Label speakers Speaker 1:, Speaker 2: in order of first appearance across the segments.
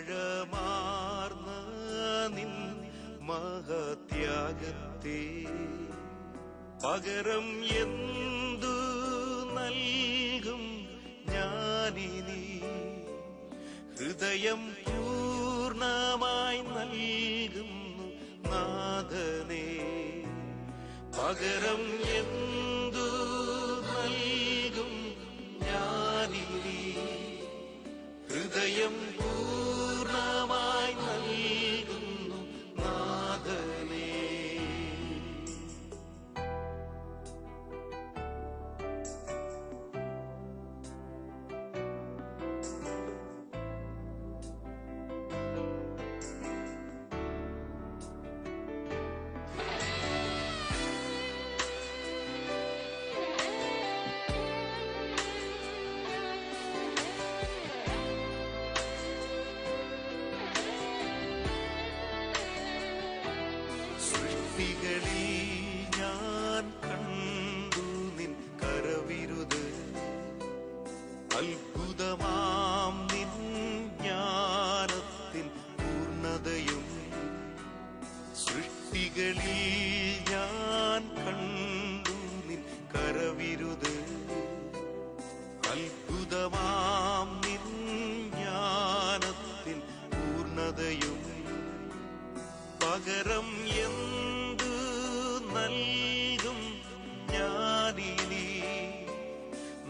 Speaker 1: ആഴമാർന്ന നിൻ മഹത്യാഗത്തെ പകരം എന്തു നൽകും ഞാനിനി? ഹൃദയം പൂർണ്ണമായി നൽകുന്നു നാഥനേ. പകരം എന്തു നൽകും ഞാനിനി? ഹൃദയം പൂർണ്ണമായി നൽകുന്നു നാഥനേ. ഞാൻ കണ്ടു നിൻ കരവിരുത്, അത്ഭുതമാം നിൻ ജ്ഞാനത്തിൻ പൂർണ്ണതയും. സൃഷ്ടികളിൽ ഞാൻ കണ്ടു നിൻ കരവിരുത്, അത്ഭുതമാം നിൻ ജ്ഞാനത്തിൻ പൂർണ്ണതയും. പകരം എന്തു നൽകും ഞാനിനി?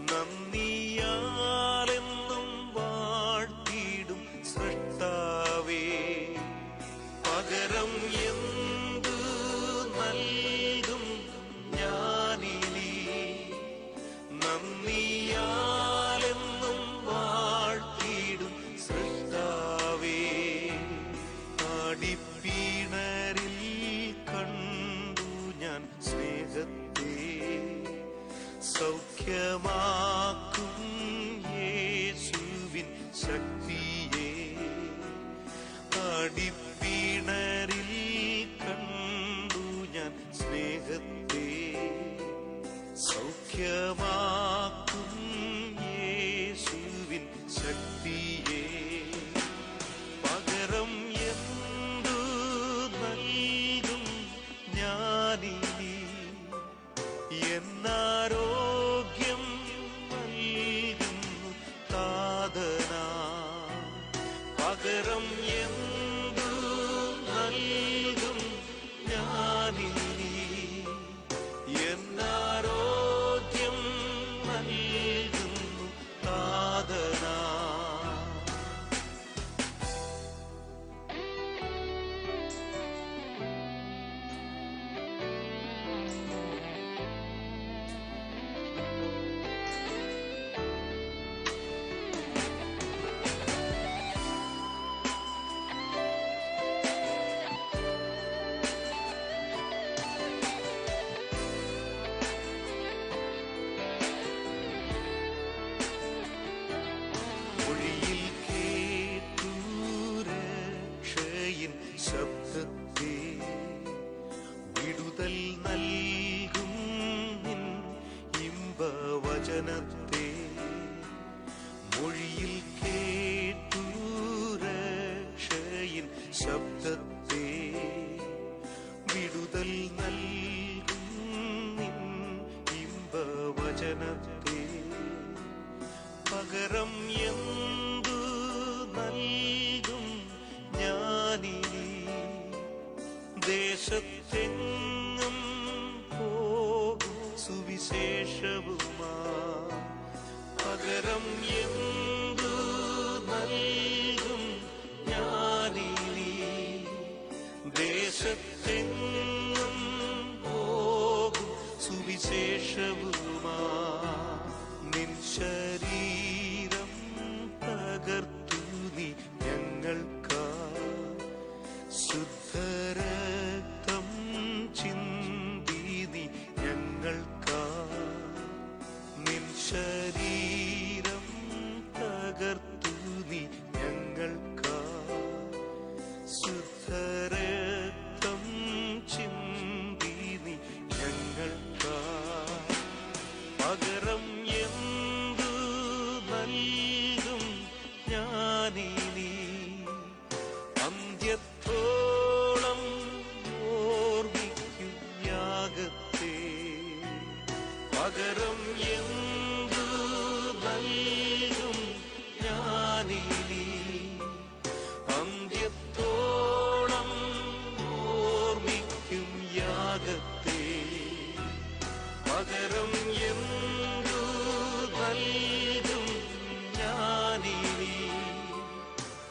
Speaker 1: നന്ദിയാലെന്നും വാഴ്ത്തിയിടും സൃഷ്ടാവേ. പകരം എന്തു നൽകും ഞാനിനി? നന്ദിയാലെന്നും വാഴ്ത്തിയിടും സൃഷ്ടാവേ. ആടിപ്പീണരിൽ കണ്ടു ഞാൻ സ്നേഹത്തെ, സൗഖ്യമാക്കും യേശുവിൻ ശക്തിയെ. ആടിപ്പീണരിൽ കണ്ടു ഞാൻ സ്നേഹത്തെ, സൗഖ്യമാക്കും യേശുവിൻ ശക്തിയെ. പകരം എന്തു നൽകും ഞാനിനി? എന്നാരോഗ്യം നൽകുന്നു താതനാ. പകരം എന്തു നൽകും ഞാനിനി? എന്നാരോഗ്യം നൽകുന്നു താതനാ. ശബ്ദത്തെ വിടുതൽ നൽകും നിൻ ഇമ്പവചനത്തെ. മൊഴിയിൽ കേട്ടു രക്ഷയിൻ ശബ്ദത്തെ. വിടുതൽ നൽകും നിൻ ഇമ്പവചനത്തെ. പകരം എന്തു നൽകും ഞാനിനി? ദേശത്തെങ്ങും പോകും സുവിശേഷവുമാ. പകരം എന്തു നൽകും ഞാനിനി? ദേശത്തെങ്ങും പോകും സുവിശേഷവുമാ. നിൻ ശരീരം തകർത്തു നീ ഞങ്ങൾക്കാ, ശുദ്ധരക്തം ചിന്തി നീ ഞങ്ങൾക്കാ. നിൻ ശരീരം തകർത്തു നീ ഞങ്ങൾക്കാ, ശുദ്ധരക്തം ചിന്തി നീ ഞങ്ങൾക്കാ. യാഗത്തെ പകരം എന്തു നൽകും ഞാനിനി അന്ത്യത്തോളം ഓർമ്മിക്കും യാഗത്തെ പകരം എന്തു നൽകും ഞാനിനി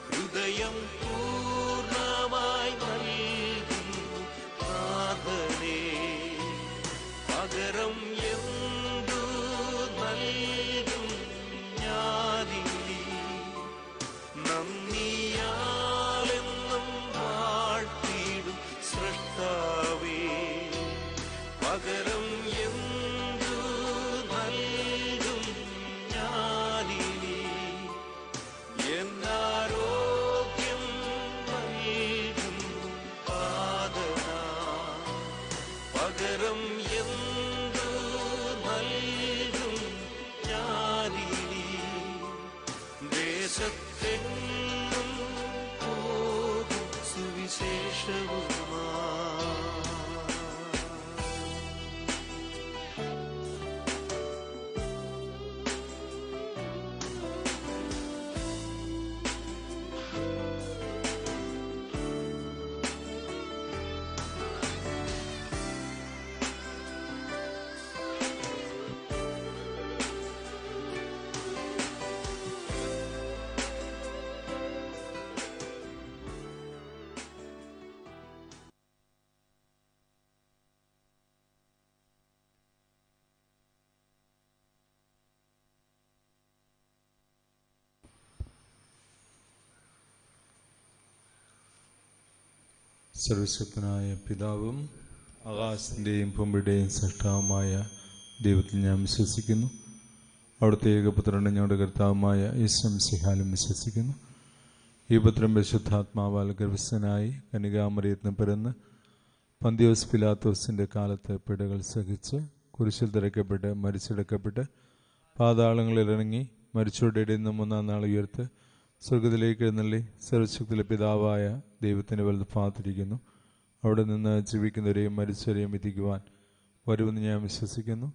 Speaker 1: ഹൃദയം പൂർണ്ണമായി നൽകുന്നു നാഥനേ പകരം എന്തു നൽകും ഞാനിനി നന്ദിയാലെന്നും വാഴ്ത്തിടും സൃഷ്ടാവേ പകരം എന്തു നൽകും ഞാനിനി എന്നാരോഗ്യം നൽകും പാദനാ പകരം എന്തു നൽകും ഞാനിനി ദേശത്തെങ്ങും പോകും സുവിശേഷവുമാ
Speaker 2: സർവശക്തനായ പിതാവും ആകാശത്തിൻ്റെയും ഭൂമിയുടെയും സൃഷ്ടാവുമായ ദൈവത്തിൽ ഞാൻ വിശ്വസിക്കുന്നു. അവിടുത്തെ ഏകപുത്രനും ഞങ്ങളുടെ കർത്താവുമായ യേശു മിശിഹായിലും വിശ്വസിക്കുന്നു. ഈ പുത്രൻ പരിശുദ്ധാത്മാവാൽ ഗർഭസ്ഥനായി കന്യകാമറിയത്തിന് പിറന്ന് പന്തിയോസ് പിലാത്തോസിൻ്റെ കാലത്ത് പിടകൾ സഹിച്ച് കുരിശിൽ തറയ്ക്കപ്പെട്ട് മരിച്ചെടുക്കപ്പെട്ട് പാതാളങ്ങളിലിറങ്ങി മരിച്ചവരുടെ ഇടയിൽ നിന്ന് മൂന്നാം നാൾ ഉയർത്ത് സ്വർഗത്തിലേക്ക് എഴുന്നള്ളി സർവശക്തിയിലെ പിതാവായ ദൈവത്തിൻ്റെ വലതുഭാഗത്തിരിക്കുന്നു. അവിടെ നിന്ന് ജീവിക്കുന്നവരെയും മരിച്ചവരെയും വിധിക്കുവാൻ വരുമെന്ന് ഞാൻ വിശ്വസിക്കുന്നു.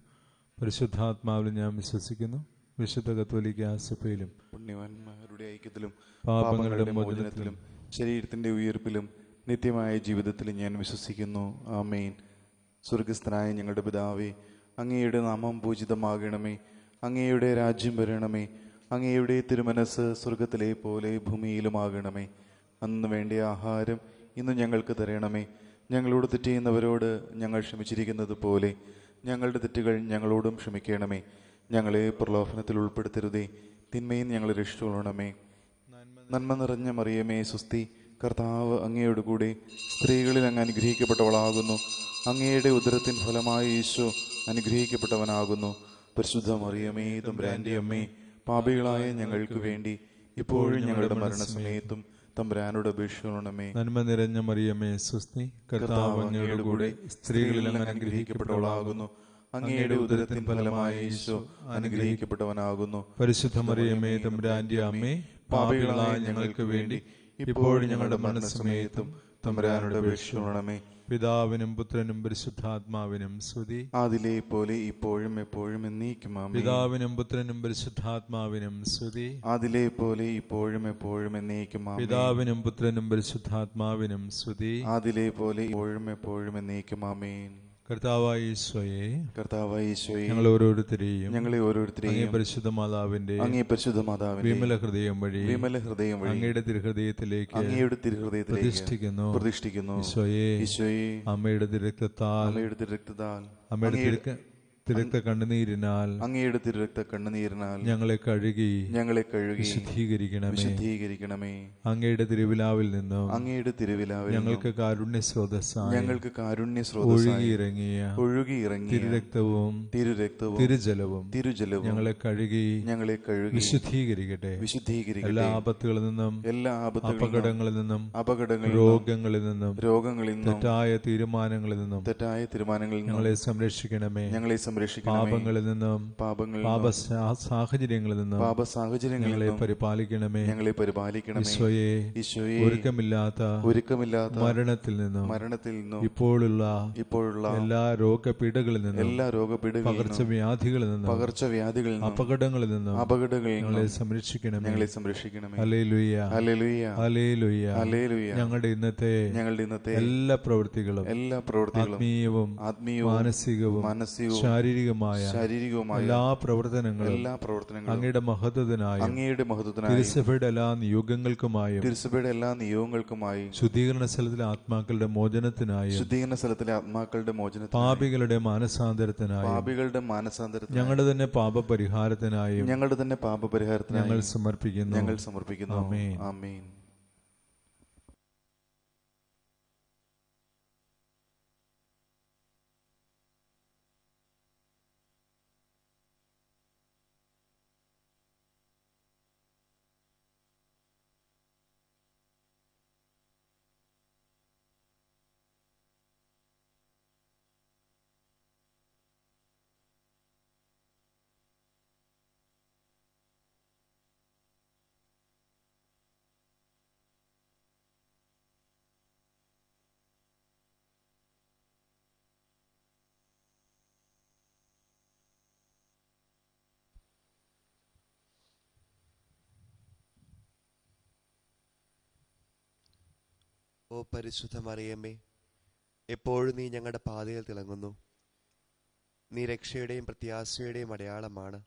Speaker 2: പരിശുദ്ധാത്മാവിലും ഞാൻ വിശ്വസിക്കുന്നു. വിശുദ്ധ കത്തോലിക്ക സഭയിലും
Speaker 3: പുണ്യവാന്മാരുടെ ഐക്യത്തിലും
Speaker 2: പാപങ്ങളുടെ മോചനത്തിലും
Speaker 3: ശരീരത്തിന്റെ ഉയർപ്പിലും നിത്യമായ ജീവിതത്തിലും ഞാൻ വിശ്വസിക്കുന്നു. ആമേൻ. സ്വർഗസ്ഥനായ ഞങ്ങളുടെ പിതാവേ, അങ്ങയുടെ നാമം പൂജിതമാകണമേ. അങ്ങയുടെ രാജ്യം വരണമേ. അങ്ങയുടെ തിരുമനസ് സ്വർഗത്തിലെ പോലെ ഭൂമിയിലുമാകണമേ. അന്ന് വേണ്ട ആഹാരം ഇന്ന് ഞങ്ങൾക്ക് തരണമേ. ഞങ്ങളോട് തെറ്റ് ചെയ്യുന്നവരോട് ഞങ്ങൾ ക്ഷമിച്ചിരിക്കുന്നത് പോലെ ഞങ്ങളുടെ തെറ്റുകൾ ഞങ്ങളോടും ക്ഷമിക്കണമേ. ഞങ്ങളെ പ്രലോഭനത്തിൽ ഉൾപ്പെടുത്തരുതേ, തിന്മയും ഞങ്ങളെ രക്ഷിച്ചുകൊള്ളണമേ. നന്മ നിറഞ്ഞ മറിയമേ സ്വസ്തി, കർത്താവ് അങ്ങയോട് കൂടെ സ്ത്രീകളിൽ അങ്ങ് അനുഗ്രഹിക്കപ്പെട്ടവളാകുന്നു. അങ്ങയുടെ ഉദരത്തിൻ ഫലമായ ഈശോ അനുഗ്രഹിക്കപ്പെട്ടവനാകുന്നു. പരിശുദ്ധ മറിയമേ തമ്പുരാന്റെ അമ്മേ, പാപികളായ ഞങ്ങൾക്ക് വേണ്ടി ഇപ്പോഴും ഞങ്ങളുടെ മരണസമയത്തും തമ്പുരാനോട് അപേക്ഷിക്കണമേ.
Speaker 2: നന്മ നിറഞ്ഞ മറിയമേ സ്വസ്തി, കർത്താവ് അങ്ങയുടെ കൂടെ സ്ത്രീകളിൽ അങ്ങ് അനുഗ്രഹിക്കപ്പെട്ടവളാകുന്നു.
Speaker 3: അങ്ങയുടെ ഉദരത്തിൻ ഫലമായ ഈശോ അനുഗ്രഹിക്കപ്പെട്ടവനാകുന്നു.
Speaker 2: പരിശുദ്ധ മറിയമേ തമ്പുരാന്റെ അമ്മേ, പാപികളായ ഞങ്ങൾക്ക് വേണ്ടി ഇപ്പോഴും ഞങ്ങളുടെ മരണസമയത്തും തമ്പുരാനോട് അപേക്ഷിക്കണമേ. പിതാവിനും പുത്രനും പരിശുദ്ധാത്മാവിനും സ്തുതി.
Speaker 3: ആദിലെ പോലെ ഇപ്പോഴും എപ്പോഴും എന്നേക്കും ആമേൻ.
Speaker 2: പിതാവിനും പുത്രനും പരിശുദ്ധാത്മാവിനും സ്തുതി.
Speaker 3: ആദിലെ പോലെ ഇപ്പോഴും എപ്പോഴും എന്നേക്കും ആമേൻ.
Speaker 2: പിതാവിനും പുത്രനും പരിശുദ്ധാത്മാവിനും സ്തുതി.
Speaker 3: ആദിലെ പോലെ ഇപ്പോഴും എപ്പോഴും എന്നേക്കും ആമേൻ.
Speaker 2: കർത്താവായ ഈശോയെ,
Speaker 3: ഞങ്ങളെ ഓരോരുത്തരെയും
Speaker 2: അങ്ങേ പരിശുദ്ധ മാതാവിന്റെ വിമല ഹൃദയം വഴി അങ്ങയുടെ തിരുഹൃദയത്തിലേക്ക് പ്രതിഷ്ഠിക്കുന്നു. ഈശോയെ, അമ്മയുടെ തിരുരക്തത്താൽ അമ്മയുടെ തിരുരക്ത കണ്ണുനീരിനാൽ ഞങ്ങളെ കഴുകി വിശുദ്ധീകരിക്കണമേ. അങ്ങയുടെ തിരുവിലാവിൽ നിന്നും ഞങ്ങൾക്ക് കാരുണ്യ സ്രോതസ്സായി ഒഴുകിയിറങ്ങിയ തിരുരക്തവും തിരുജലവും ഞങ്ങളെ കഴുകി വിശുദ്ധീകരിക്കട്ടെ. എല്ലാ ആപത്തുകളിൽ നിന്നും അപകടങ്ങളിൽ നിന്നും രോഗങ്ങളിൽ നിന്നും തെറ്റായ തീരുമാനങ്ങളിൽ നിന്നും ഞങ്ങളെ സംരക്ഷിക്കണമേ.
Speaker 3: സംരക്ഷിക്കണമേ.
Speaker 2: പാപങ്ങളിൽ നിന്നും സാഹചര്യങ്ങളിൽ നിന്നും ഞങ്ങളെ പരിപാലിക്കണമേ. ഈശോയെ, ഒരുക്കമില്ലാത്ത മരണത്തിൽ നിന്നും ഇപ്പോഴുള്ള എല്ലാ രോഗപീഠകളിൽ നിന്നും പകർച്ചവ്യാധികളിൽ നിന്നും അപകടങ്ങളിൽ നിന്നും ഞങ്ങളെ സംരക്ഷിക്കണമേ. Hallelujah, hallelujah. ഞങ്ങളുടെ ഇന്നത്തെ എല്ലാ പ്രവൃത്തികളും ആത്മീയവും മാനസികവും ശാരീരികമായ എല്ലാ പ്രവർത്തനങ്ങളും അങ്ങയുടെ മഹത്വത്തിനായും തിരുസഭയുടെ എല്ലാ നിയോഗങ്ങൾക്കുമായും ശുദ്ധീകരണ സ്ഥലത്തിലെ ആത്മാക്കളുടെ മോചനത്തിനായും പാപികളുടെ മാനസാന്തരത്തിനായും ഞങ്ങളുടെ തന്നെ പാപപരിഹാരത്തിനായും ഞങ്ങൾ സമർപ്പിക്കുന്നു.
Speaker 3: ആമേൻ.
Speaker 4: ഓ പരിശുദ്ധ മറിയമ്മേ, എപ്പോഴും നീ ഞങ്ങളുടെ പാതയിൽ തിളങ്ങുന്നു. നീ രക്ഷയുടെയും പ്രത്യാശയുടെയും അടയാളമാണ്.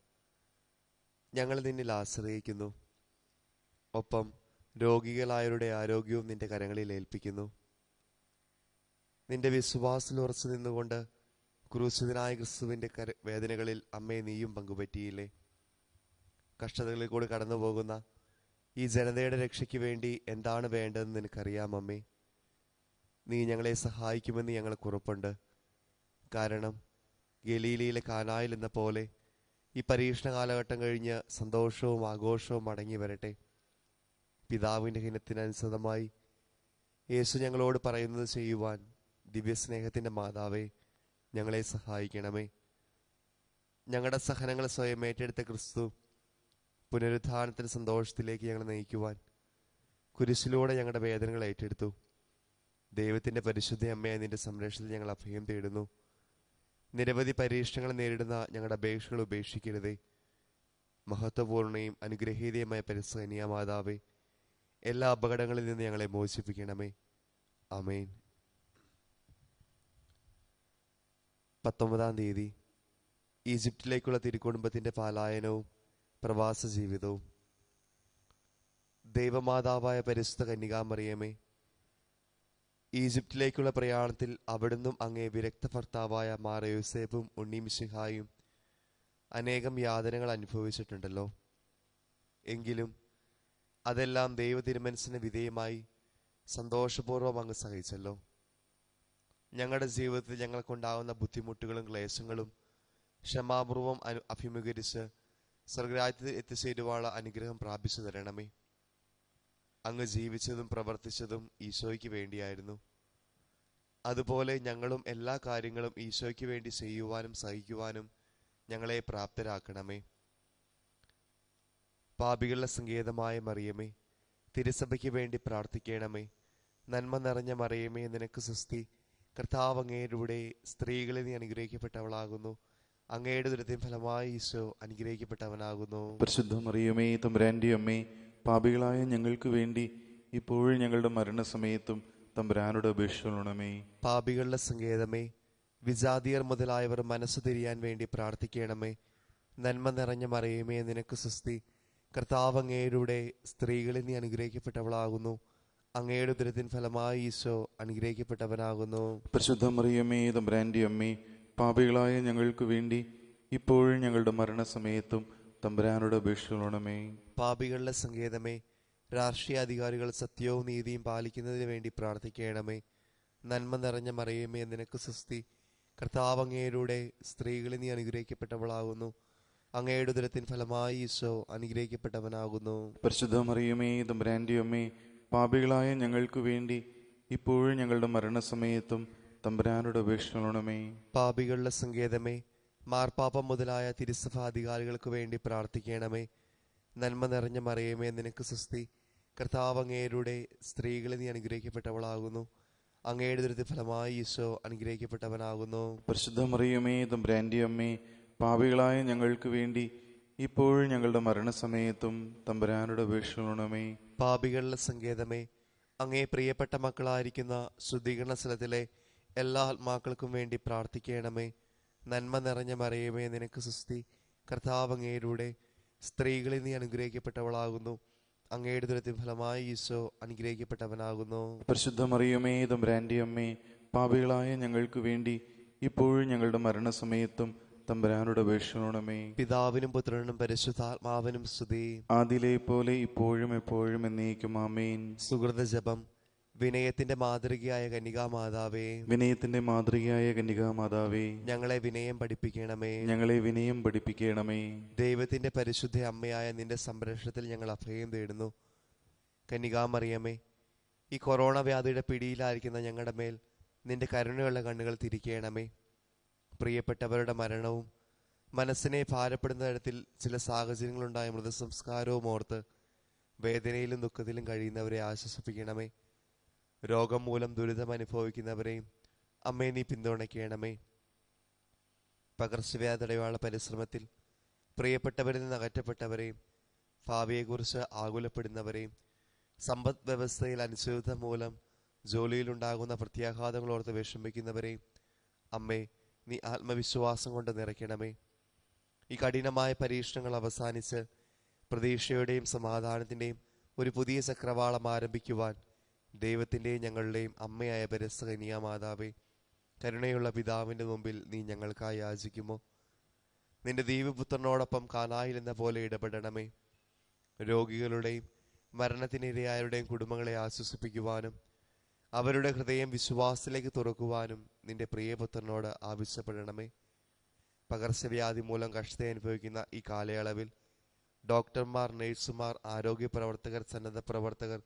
Speaker 4: ഞങ്ങൾ നിന്നിൽ ആശ്രയിക്കുന്നു. ഒപ്പം രോഗികളായവരുടെ ആരോഗ്യവും നിന്റെ കരങ്ങളിൽ ഏൽപ്പിക്കുന്നു. നിന്റെ വിശ്വാസത്തിൽ ഉറച്ചു നിന്നുകൊണ്ട് ക്രൂശിതനായ ക്രിസ്തുവിന്റെ വേദനകളിൽ അമ്മേ നീയും പങ്കുപറ്റിയില്ലേ? കഷ്ടതകളിൽ കൂടി കടന്നു പോകുന്ന ഈ ജനതയുടെ രക്ഷയ്ക്ക് വേണ്ടി എന്താണ് വേണ്ടതെന്ന് നിനക്കറിയാം അമ്മേ. നീ ഞങ്ങളെ സഹായിക്കുമെന്ന് ഞങ്ങൾക്ക് ഉറപ്പുണ്ട്. കാരണം ഗലീലയിലെ കാനായിൽ എന്ന പോലെ ഈ പരീക്ഷണ കാലഘട്ടം കഴിഞ്ഞ് സന്തോഷവും ആഘോഷവും മടങ്ങി വരട്ടെ. പിതാവിൻ്റെ ഹിതത്തിനനുസൃതമായി യേശു ഞങ്ങളോട് പറയുന്നത് ചെയ്യുവാൻ ദിവ്യസ്നേഹത്തിൻ്റെ മാതാവേ, ഞങ്ങളെ സഹായിക്കണമേ. ഞങ്ങളുടെ സഹനങ്ങൾ സ്വയം ഏറ്റെടുത്ത ക്രിസ്തു പുനരുത്ഥാനത്തിൻ്റെ സന്തോഷത്തിലേക്ക് ഞങ്ങളെ നയിക്കുവാൻ കുരിശിലൂടെ ഞങ്ങളുടെ വേദനകൾ ഏറ്റെടുത്തു. ദൈവത്തിൻ്റെ പരിശുദ്ധ അമ്മയെ നിന്റെ സംരക്ഷണത്തിൽ ഞങ്ങൾ അഭയം തേടുന്നു. നിരവധി പരീക്ഷണങ്ങൾ നേരിടുന്ന ഞങ്ങളുടെ അപേക്ഷകൾ ഉപേക്ഷിക്കരുതേ. മഹത്വപൂർണ്ണയും അനുഗ്രഹീതയുമായ പരിസകന്യാ മാതാവേ, എല്ലാ അപകടങ്ങളിൽ നിന്ന് ഞങ്ങളെ മോചിപ്പിക്കണമേ. ആമേൻ. 19-ാം തീയതി ഈജിപ്തിലേക്കുള്ള തിരുക്കുടുംബത്തിൻ്റെ പലായനവും പ്രവാസ ജീവിതവും. ദൈവമാതാവായ പരിശുദ്ധ കന്യകാമറിയമേ, ഈജിപ്തിലേക്കുള്ള പ്രയാണത്തിൽ അവിടുന്നും അങ്ങേ വിരക്ത ഭർത്താവായ മാർ യോസേഫും ഉണ്ണീമിശിഹായും അനേകം യാതനകൾ അനുഭവിച്ചിട്ടുണ്ടല്ലോ. എങ്കിലും അതെല്ലാം ദൈവ തിരുമനസ്സിന് വിധേയമായി സന്തോഷപൂർവ്വം അങ്ങ് സഹിച്ചല്ലോ. ഞങ്ങളുടെ ജീവിതത്തിൽ ഞങ്ങൾക്കുണ്ടാകുന്ന ബുദ്ധിമുട്ടുകളും ക്ലേശങ്ങളും ക്ഷമാപൂർവം അഭിമുഖീകരിച്ച് സ്വർഗ്ഗരാജ്യത്തിൽ എത്തിച്ചേരുവാനുള്ള അനുഗ്രഹം പ്രാപിച്ചു തരണമേ. അങ്ങ് ജീവിച്ചതും പ്രവർത്തിച്ചതും ഈശോയ്ക്ക് വേണ്ടിയായിരുന്നു. അതുപോലെ ഞങ്ങളും എല്ലാ കാര്യങ്ങളും ഈശോയ്ക്ക് വേണ്ടി ചെയ്യുവാനും സഹിക്കുവാനും ഞങ്ങളെ പ്രാപ്തരാക്കണമേ. പാപികളുടെ സങ്കേതമായ മറിയമേ, തിരുസഭയ്ക്ക് വേണ്ടി പ്രാർത്ഥിക്കണമേ. നന്മ നിറഞ്ഞ മറിയമേ, നിനക്ക് സ്തുതി. കർത്താവ് അങ്ങയുടെ സ്ത്രീകളിൽ നീ അനുഗ്രഹിക്കപ്പെട്ടവളാകുന്നു. അങ്ങയുടെ ദുരിതത്തിൻ ഫലമായി ഈശോ അനുഗ്രഹിക്കപ്പെട്ടവനാകുന്നു.
Speaker 3: പരിശുദ്ധ മറിയമേ, തമ്പുരാന്റെ അമ്മേ, പാപികളായ ഞങ്ങൾക്ക് വേണ്ടി ഇപ്പോഴും ഞങ്ങളുടെ മരണസമയത്തും തമ്പുരാനോട് അപേക്ഷിക്കണമേ.
Speaker 4: പാപികളുടെ സങ്കേതമേ, വിജാതിയർ മുതലായവർ മനസ്സു തിരിയാൻ വേണ്ടി പ്രാർത്ഥിക്കണമേ. നന്മ നിറഞ്ഞ മറിയമേ, നിനക്ക് സ്തുതി. കർത്താവ് അങ്ങയുടെ സ്ത്രീകളിൽ നീ അനുഗ്രഹിക്കപ്പെട്ടവളാകുന്നു. അങ്ങയുടെ ദുരിതത്തിൻ ഫലമായി ഈശോ അനുഗ്രഹിക്കപ്പെട്ടവനാകുന്നു.
Speaker 3: പരിശുദ്ധ മറിയമേ, തമ്പുരാന്റെ അമ്മേ, പാപികളായ ഞങ്ങൾക്ക് വേണ്ടി ഇപ്പോഴും ഞങ്ങളുടെ മരണസമയത്തും തമ്പുരാനോട് അപേക്ഷിക്കണമേ.
Speaker 4: പാപികളുടെ സങ്കേതമേ, രാഷ്ട്രീയ അധികാരികൾ സത്യവും നീതിയും പാലിക്കുന്നതിന് വേണ്ടി പ്രാർത്ഥിക്കണമേ. നന്മ നിറഞ്ഞ മറിയമേ, നിനക്ക് സ്തുതി. കർത്താവ് അങ്ങയുടെ സ്ത്രീകളിൽ നീ അനുഗ്രഹിക്കപ്പെട്ടവളാകുന്നു. അങ്ങയുടെ ഉദരത്തിൻ ഫലമായി ഈശോ അനുഗ്രഹിക്കപ്പെട്ടവനാകുന്നു.
Speaker 3: പരിശുദ്ധ മറിയമേ, തമ്പുരാന്റെ അമ്മേ, പാപികളായ ഞങ്ങൾക്ക് വേണ്ടി ഇപ്പോഴും ഞങ്ങളുടെ മരണസമയത്തും തമ്പുരാനോട് അപേക്ഷിക്കണമേ.
Speaker 4: പാപികളുടെ സങ്കേതമേ, മാർപ്പാപ്പ മുതലായ തിരുസഭാധികാരികൾക്ക് വേണ്ടി പ്രാർത്ഥിക്കണമേ. നന്മ നിറഞ്ഞ മറിയമേ, നിനക്ക് സ്വസ്തി. കർത്താവ് അങ്ങയുടെ സ്ത്രീകളിൽ നീ അനുഗ്രഹിക്കപ്പെട്ടവളാകുന്നു. അങ്ങയുടെ ദുരിത ഫലമായി ഈശോ അനുഗ്രഹിക്കപ്പെട്ടവനാകുന്നു.
Speaker 3: പരിശുദ്ധ മറിയമേ, തമ്പുരാന്റെ അമ്മേ, പാപികളായ ഞങ്ങൾക്ക് വേണ്ടി ഇപ്പോഴും ഞങ്ങളുടെ മരണസമയത്തും തമ്പുരാനോട് അപേക്ഷിക്കണമേ.
Speaker 4: പാപികളുടെ സങ്കേതമേ, അങ്ങേ പ്രിയപ്പെട്ട മക്കളായിരിക്കുന്ന ശുദ്ധീകരണ സ്ഥലത്തിലെ എല്ലാ ആത്മാക്കൾക്കും വേണ്ടി പ്രാർത്ഥിക്കണമേ. നന്മ നിറഞ്ഞ മറിയമേ, നിനക്ക് സ്വസ്തി. കർത്താവ് അങ്ങയുടെ സ്ത്രീകളിൽ നീ അനുഗ്രഹിക്കപ്പെട്ടവളാകുന്നു. അങ്ങയുടെ ദുരിത ഫലമായി ഈശോ അനുഗ്രഹിക്കപ്പെട്ടവനാകുന്നു.
Speaker 3: പരിശുദ്ധ മറിയമേ, തമ്പുരാന്റെ അമ്മേ, പാപികളായ ഞങ്ങൾക്ക് വേണ്ടി ഇപ്പോഴും ഞങ്ങളുടെ മരണസമയത്തും തമ്പുരാനോട് അപേക്ഷിക്കണമേ.
Speaker 4: പിതാവിനും പുത്രനും പരിശുദ്ധാത്മാവിനും സ്തുതി.
Speaker 3: ആദിയിലെ പോലെ ഇപ്പോഴും എപ്പോഴും എന്നേക്കും ആമേൻ.
Speaker 4: സുഹൃത ജപം. വിനയത്തിന്റെ മാതൃകയായ കന്യകാമാതാവേ,
Speaker 3: വിനയത്തിന്റെ മാതൃകയായ കന്യകാമാതാവേ,
Speaker 4: ഞങ്ങളെ വിനയം പഠിപ്പിക്കണമേ.
Speaker 3: ഞങ്ങളെ വിനയം പഠിപ്പിക്കണമേ.
Speaker 4: ദൈവത്തിന്റെ പരിശുദ്ധ അമ്മയായ നിന്റെ സംരക്ഷണത്തിൽ ഞങ്ങൾ അഭയം തേടുന്നു. കന്യകാമറിയമേ, ഈ കൊറോണ വ്യാധിയുടെ പിടിയിലായിരിക്കുന്ന ഞങ്ങളുടെ മേൽ നിന്റെ കരുണയുള്ള കണ്ണുകൾ തിരിക്കണമേ. പ്രിയപ്പെട്ടവരുടെ മരണവും മനസ്സിനെ ഭാരപ്പെടുന്ന തരത്തിൽ ചില സാഹചര്യങ്ങളുണ്ടായ മൃതസംസ്കാരവും ഓർത്ത് വേദനയിലും ദുഃഖത്തിലും കഴിയുന്നവരെ ആശ്വസിപ്പിക്കണമേ. രോഗം മൂലം ദുരിതം അനുഭവിക്കുന്നവരെയും അമ്മേ നീ പിന്തുണയ്ക്കണമേ. പകർച്ചവ്യാധി തടയാനുള്ള പരിശ്രമത്തിൽ പ്രിയപ്പെട്ടവരിൽ നിന്ന് അകറ്റപ്പെട്ടവരെയും ഭാവിയെക്കുറിച്ച് ആകുലപ്പെടുന്നവരെയും സമ്പദ് വ്യവസ്ഥയിൽ അനിശ്ചിതത്വം മൂലം ജോലിയിലുണ്ടാകുന്ന പ്രത്യാഘാതങ്ങൾ ഓർത്ത് വിഷമിക്കുന്നവരെയും അമ്മേ നീ ആത്മവിശ്വാസം കൊണ്ട് നിറയ്ക്കണമേ. ഈ കഠിനമായ പരീക്ഷണങ്ങൾ അവസാനിച്ച് പ്രതീക്ഷയുടെയും സമാധാനത്തിൻ്റെയും ഒരു പുതിയ ചക്രവാളം ആരംഭിക്കുവാൻ ദൈവത്തിൻ്റെയും ഞങ്ങളുടെയും അമ്മയായ പരിശുദ്ധ മാതാവേ, കരുണയുള്ള പിതാവിൻ്റെ മുമ്പിൽ നീ ഞങ്ങൾക്കായി യാചിക്കുമോ? നിന്റെ ദൈവപുത്രനോടൊപ്പം കാനായിൽ എന്ന പോലെ ഇടപെടണമേ. രോഗികളുടെയും മരണത്തിനിരയായവരുടെയും കുടുംബങ്ങളെ ആശ്വസിപ്പിക്കുവാനും അവരുടെ ഹൃദയം വിശ്വാസത്തിലേക്ക് തുറക്കുവാനും നിന്റെ പ്രിയപുത്രനോട് ആവശ്യപ്പെടണമേ. പകർച്ചവ്യാധി മൂലം കഷ്ടത അനുഭവിക്കുന്ന ഈ കാലയളവിൽ ഡോക്ടർമാർ, നഴ്സുമാർ, ആരോഗ്യ പ്രവർത്തകർ, സന്നദ്ധ പ്രവർത്തകർ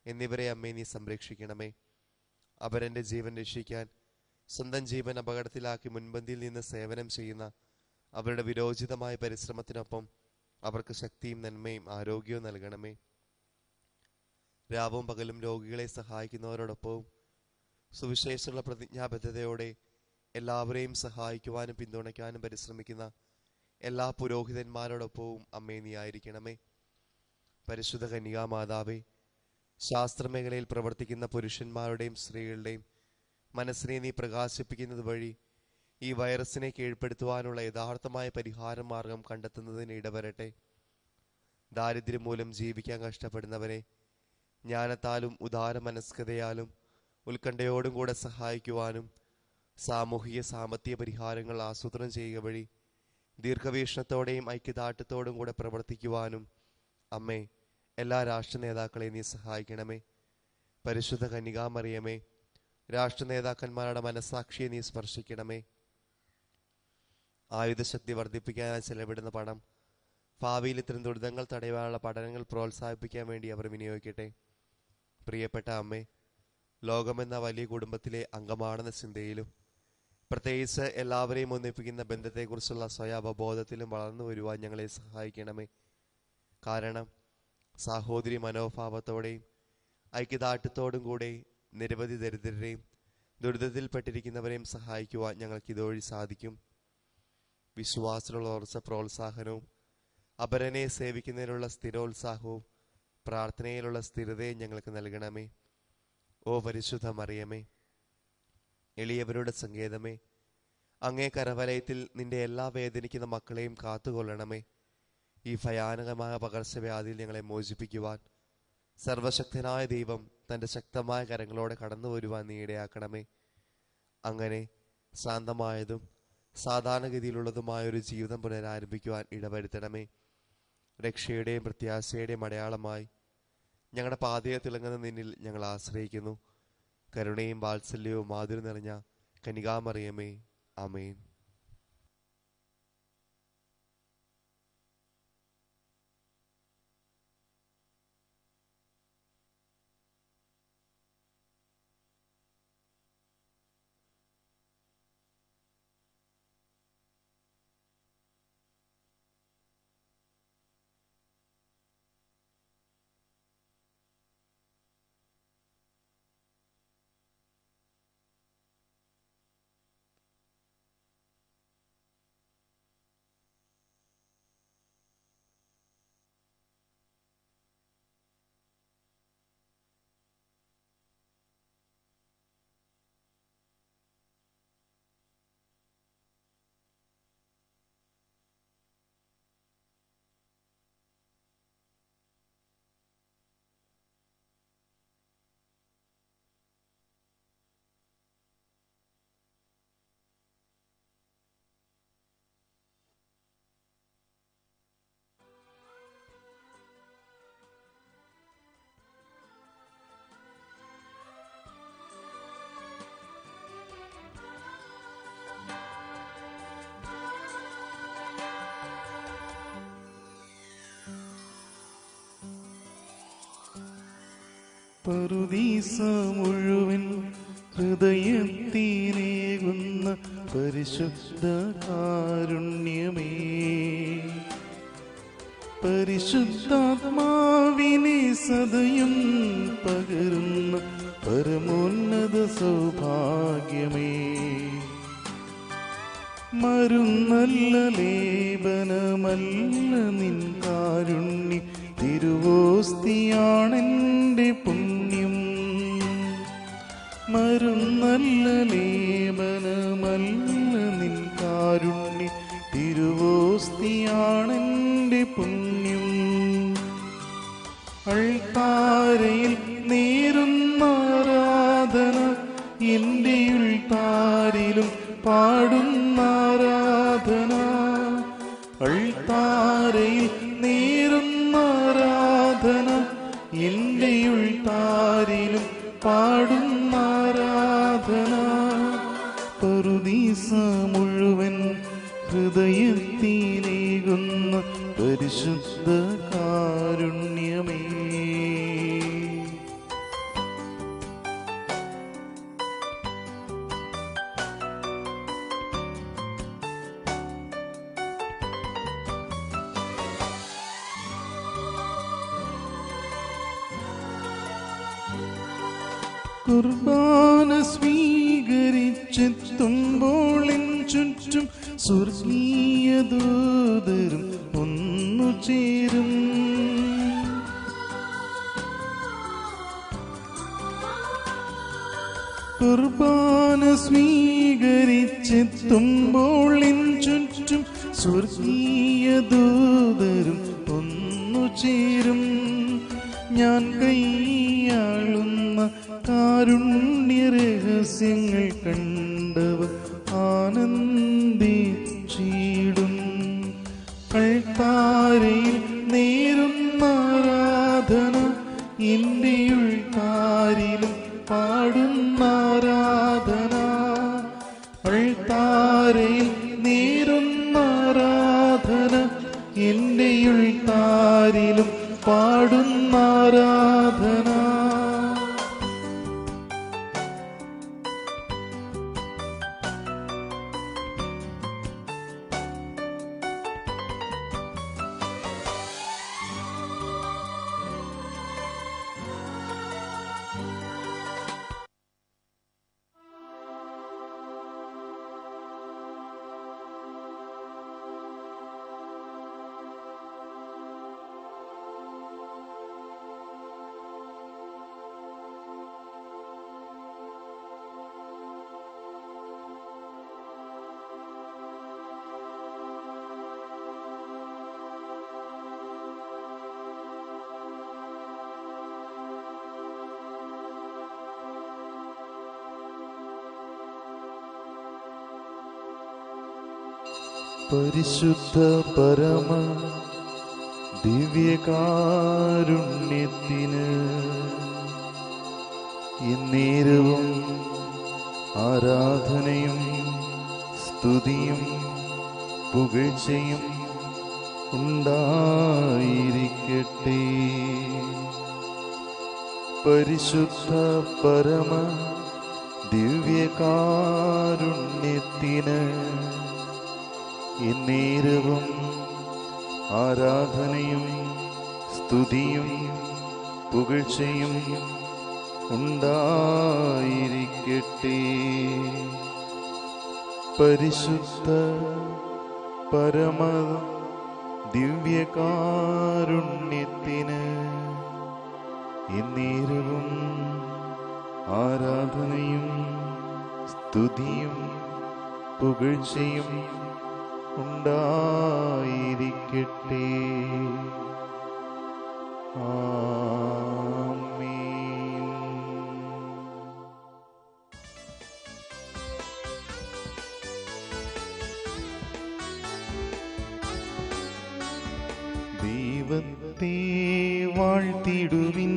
Speaker 4: എന്നിവരെ അമ്മേ നീ സംരക്ഷിക്കണമേ. അവരെൻ്റെ ജീവൻ രക്ഷിക്കാൻ സ്വന്തം ജീവൻ അപകടത്തിലാക്കി മുൻപന്തിയിൽ നിന്ന് സേവനം ചെയ്യുന്ന അവരുടെ വിരോചിതമായ പരിശ്രമത്തിനൊപ്പം അവർക്ക് ശക്തിയും നന്മയും ആരോഗ്യവും നൽകണമേ. രാവും പകലും രോഗികളെ സഹായിക്കുന്നവരോടൊപ്പവും സുവിശേഷമുള്ള പ്രതിജ്ഞാബദ്ധതയോടെ എല്ലാവരെയും സഹായിക്കുവാനും പിന്തുണയ്ക്കാനും പരിശ്രമിക്കുന്ന എല്ലാ പുരോഹിതന്മാരോടൊപ്പവും അമ്മേ നീ ആയിരിക്കണമേ. പരിശുദ്ധ കന്യകാമാതാവേ, ശാസ്ത്രമേഖലയിൽ പ്രവർത്തിക്കുന്ന പുരുഷന്മാരുടെയും സ്ത്രീകളുടെയും മനസ്സിനെ നീ പ്രകാശിപ്പിക്കുന്നത് വഴി ഈ വൈറസിനെ കീഴ്പ്പെടുത്തുവാനുള്ള യഥാർത്ഥമായ പരിഹാര മാർഗം കണ്ടെത്തുന്നതിന് ഇടവരട്ടെ. ദാരിദ്ര്യം മൂലം ജീവിക്കാൻ കഷ്ടപ്പെടുന്നവരെ ജ്ഞാനത്താലും ഉദാര മനസ്കതയാലും ഉത്കണ്ഠയോടും കൂടെ സഹായിക്കുവാനും സാമൂഹിക സാമ്പത്തിക പരിഹാരങ്ങൾ ആസൂത്രണം ചെയ്യുക വഴി ദീർഘവീക്ഷണത്തോടെയും ഐക്യദാർഢ്യത്തോടും കൂടെ പ്രവർത്തിക്കുവാനും അമ്മേ എല്ലാ രാഷ്ട്ര നേതാക്കളെയും നീ സഹായിക്കണമേ. പരിശുദ്ധ കന്യകാമറിയമേ, രാഷ്ട്ര നേതാക്കന്മാരുടെ മനസ്സാക്ഷിയെ നീ സ്പർശിക്കണമേ. ആയുധശക്തി വർദ്ധിപ്പിക്കാനായി ചെലവിടുന്ന പണം ഭാവിയിൽ ഇത്തരം ദുരിതങ്ങൾ തടയാനുള്ള പഠനങ്ങൾ പ്രോത്സാഹിപ്പിക്കാൻ വേണ്ടി അവർ വിനിയോഗിക്കട്ടെ. പ്രിയപ്പെട്ട അമ്മേ, ലോകമെന്ന വലിയ കുടുംബത്തിലെ അംഗമാണെന്ന ചിന്തയിലും പ്രത്യേകിച്ച് എല്ലാവരെയും ഒന്നിപ്പിക്കുന്ന ബന്ധത്തെക്കുറിച്ചുള്ള സ്വയം അവബോധത്തിലും വളർന്നു വരുവാൻ ഞങ്ങളെ സഹായിക്കണമേ. കാരണം സാഹോദര്യ മനോഭാവത്തോടെയും ഐക്യദാർഢ്യത്തോടും കൂടെ നിരവധി ദരിദ്രരെയും ദുരിതത്തിൽപ്പെട്ടിരിക്കുന്നവരെയും സഹായിക്കുവാൻ ഞങ്ങൾക്ക് ഇതുവഴി സാധിക്കും. വിശ്വാസത്തിലുള്ള ഉറച്ച പ്രോത്സാഹനവും അപരനെ സേവിക്കുന്നതിനുള്ള സ്ഥിരോത്സാഹവും പ്രാർത്ഥനയിലുള്ള സ്ഥിരതയും ഞങ്ങൾക്ക് നൽകണമേ. ഓ പരിശുദ്ധ മറിയമേ, എളിയവരുടെ സങ്കേതമേ, അങ്ങേ കരവലയത്തിൽ നിന്റെ എല്ലാ വേദനിക്കുന്ന മക്കളെയും കാത്തുകൊള്ളണമേ. ഈ ഭയാനകമായ പകർച്ചവ്യാധിയിൽ ഞങ്ങളെ മോചിപ്പിക്കുവാൻ സർവശക്തനായ ദൈവം തൻ്റെ ശക്തമായ കരങ്ങളോടെ കടന്നു വരുവാൻ നീ ഇടയാക്കണമേ. അങ്ങനെ ശാന്തമായതും സാധാരണഗതിയിലുള്ളതുമായൊരു ജീവിതം പുനരാരംഭിക്കുവാൻ ഇടവരുത്തണമേ. രക്ഷയുടെയും പ്രത്യാശയുടെയും അടയാളമായി ഞങ്ങളുടെ പാതയെ തിളങ്ങുന്ന നിന്നിൽ ഞങ്ങൾ ആശ്രയിക്കുന്നു. കരുണയും വാത്സല്യവും മാധുര്യം നിറഞ്ഞ കന്യകാമറിയമേ, ആമേൻ.
Speaker 3: പറുദീസ മുഴുവൻ ഹൃദയത്തിനേകുന്ന പരിശുദ്ധ കാരുണ്യമേ, പരിശുദ്ധാത്മാവിനെ സദയം പകരുന്ന പരമോന്നത സൗഭാഗ്യമേ, മരുന്നല്ല ലേപനമല്ല നിൻ കാരുണ്യ തിരുവോസ്തിയാണെൻ്റെ പുണ്യം, മരുന്നല്ല ലേപനമല്ല നിൻ കാരുണ്യ തിരുവോസ്തിയാണെൻ്റെ പുണ്യം. അൾത്താരയിൽ നേരുന്ന ആരാധന എൻ്റെ ഉൾത്താരിലും പാടുന്ന ആരാധന, അൾത്താരയിൽ നേരുന്ന ആരാധന എൻ്റെ ഉൾത്താരിലും പാടുന്ന ആരാധന. പറുദീസ മുഴുവൻ ഹൃദയത്തിലേകുന്ന പരിശുദ്ധ കാരുണ്യമേ. കുർബാന സ്വീകരിച്ചെത്തുമ്പോൾ എൻ ചുറ്റും സ്വർഗീയ ദൂതരും ഒന്നു ചേരും. കുർബാന സ്വീകരിച്ചെത്തുമ്പോൾ എൻ ചുറ്റും സ്വർഗീയ ദൂതരും ഒന്നു ചേരും. ഞാൻ കൈയാളുന്ന കാരുണ്യ രഹസ്യങ്ങൾ കണ്ടവർ ആനന്ദിച്ചിടും. അൾത്താരയിൽ നേരുന്ന ആരാധന എൻ്റെ ഉൾത്താരിലും പാടുന്ന ആരാധന, അൾത്താരയിൽ നേരുന്ന ആരാധന എൻ്റെ ഉൾത്താരിലും പാടുന്ന ആരാധന. പരിശുദ്ധ പരമ ദിവ്യകാരുണ്യത്തിന് എന്നേരവും ആരാധനയും സ്തുതിയും പുകഴ്ചയും ഉണ്ടായിരിക്കട്ടെ. പരിശുദ്ധ പരമ ദിവ്യകാരുണ്യത്തിന് എന്നേരവും ആരാധനയും സ്തുതിയും പുകഴ്ചയും ഉണ്ടായിരിക്കട്ടെ. പരിശുദ്ധ പരമ ദിവ്യകാരുണ്യത്തിന് എന്നേരവും ആരാധനയും സ്തുതിയും പുകഴ്ചയും ഉണ്ടായിരിക്കട്ടെ. ആമേൻ. ദൈവത്തെ വാഴ്ത്തിടുവിൻ,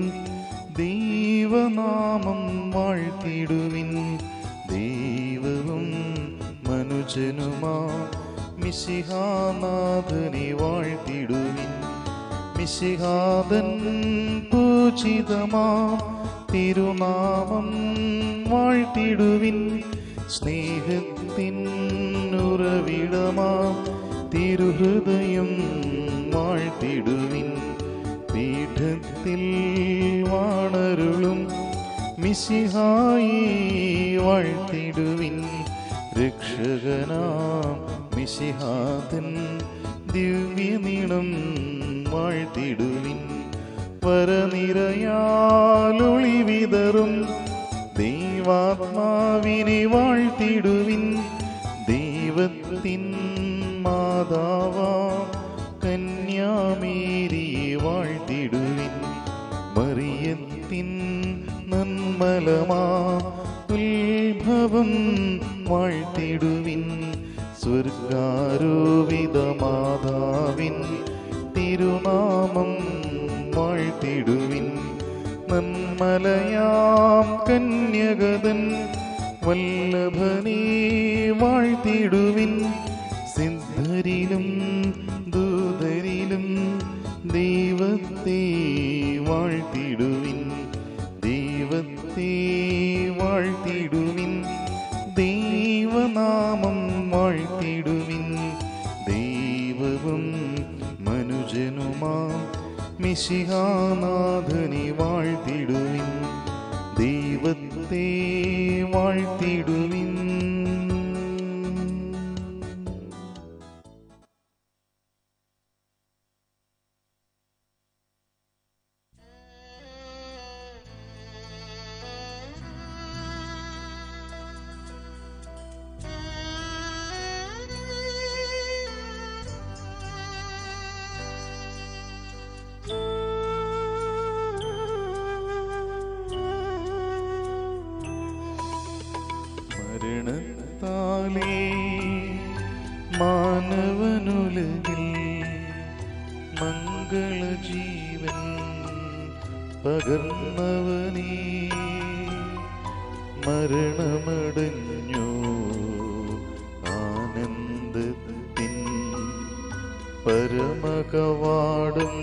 Speaker 3: ദൈവനാമം വാഴ്ത്തിടുവിൻ. ദൈവവും മനുജനുമാ മിശിഹാനാഥനെ വാഴ്ത്തിടുവിൻ. മിശിഹാതൻ പൂജിതമാം തിരുനാമം വാഴ്ത്തിടുവിൻ. സ്നേഹത്തിൻ ഉറവിടമാം തിരുഹൃദയം വാഴ്ത്തിടുവിൻ. പീഠത്തിൽ വാണരുളും മിശിഹായി വാഴ്ത്തിടുവിൻ. രക്ഷകനാം മിശിഹാതൻ ദിവ്യനീളം വാഴ്ത്തിടുവിൻ. വരനിരയാലൊളി വിതറും ദൈവാത്മാവിനെ വാഴ്ത്തിടുവിൻ. ദൈവത്തിൻ മാതാവാ കന്യാമേരിയെ വാഴ്ത്തിടുവിൻ. മറിയത്തിൻ നന്മലമാ ഉത്ഭവം വാഴ്ത്തിടുവിൻ. സ്വർഗാരോപിത മാതാവിൻ തിരുനാമം വാഴ്ത്തിടുവിൻ. നന്മലയാം കന്യകതൻ വല്ലഭനെ വാഴ്ത്തിടുവിൻ. സിദ്ധരിലും ദൂതരിലും ദൈവത്തെ വാഴ്ത്തിടുവിൻ. ദൈവത്തെ വാഴ്ത്തിടുവിൻ. ദൈവനാമം വാഴ്ത്തിടുവിൻ. ദൈവവും മനുജനുമാം മിശിഹാനാഥനെ വാഴ്ത്തിടുവിൻ. ദൈവത്തെ വാഴ്ത്തിടുവിൻ. മരണത്താലേ മാനവനുലകിൽ മംഗളജീവൻ പകർന്നവനേ, മരണമടഞ്ഞു ആനന്ദത്തിൻ പരമകവാടം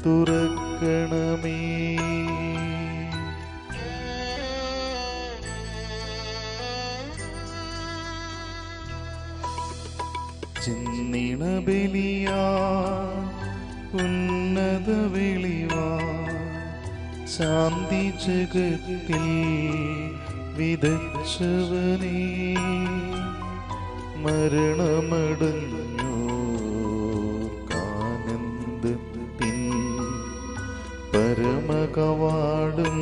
Speaker 3: തുറക്കണമേ. ചിന്നിണ ബലിയാ ഉന്നത വെളിവാ ശാന്തി ജഗത്തിൽ വിതച്ചവനേ, മരണമടഞ്ഞു ആനന്ദത്തിൻ പരമകവാടം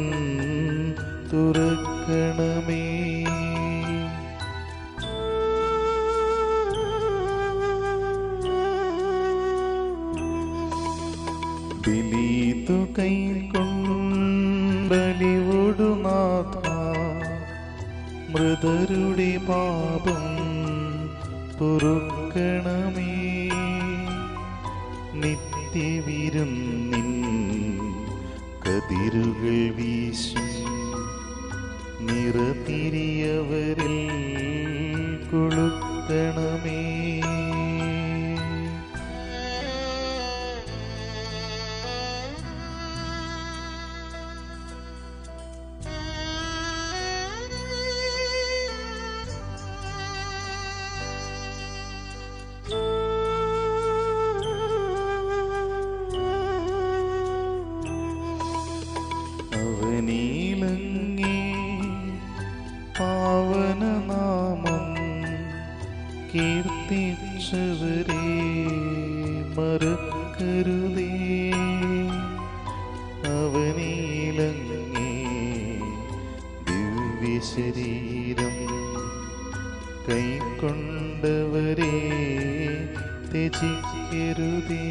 Speaker 3: തുറക്കണമേ. ബലിതു കൈക്കൊണ്ടലിവൊടുനാഥ, മൃതരുടെ പാപം പൊറുക്കണമേ. നിത്യവിരുന്നിൻ കതിരുകൾ വീശും നിറതിരിയവരിൽ കൊളുത്തണമേ. അവനീലങ്ങേ പാവനനാമം കീർത്തിച്ചവരെ മറക്കരുതേ. അവനീലങ്ങേ ദിവ്യശരീരം കൈക്കൊണ്ടവരെ ത്യജിക്കരുതേ.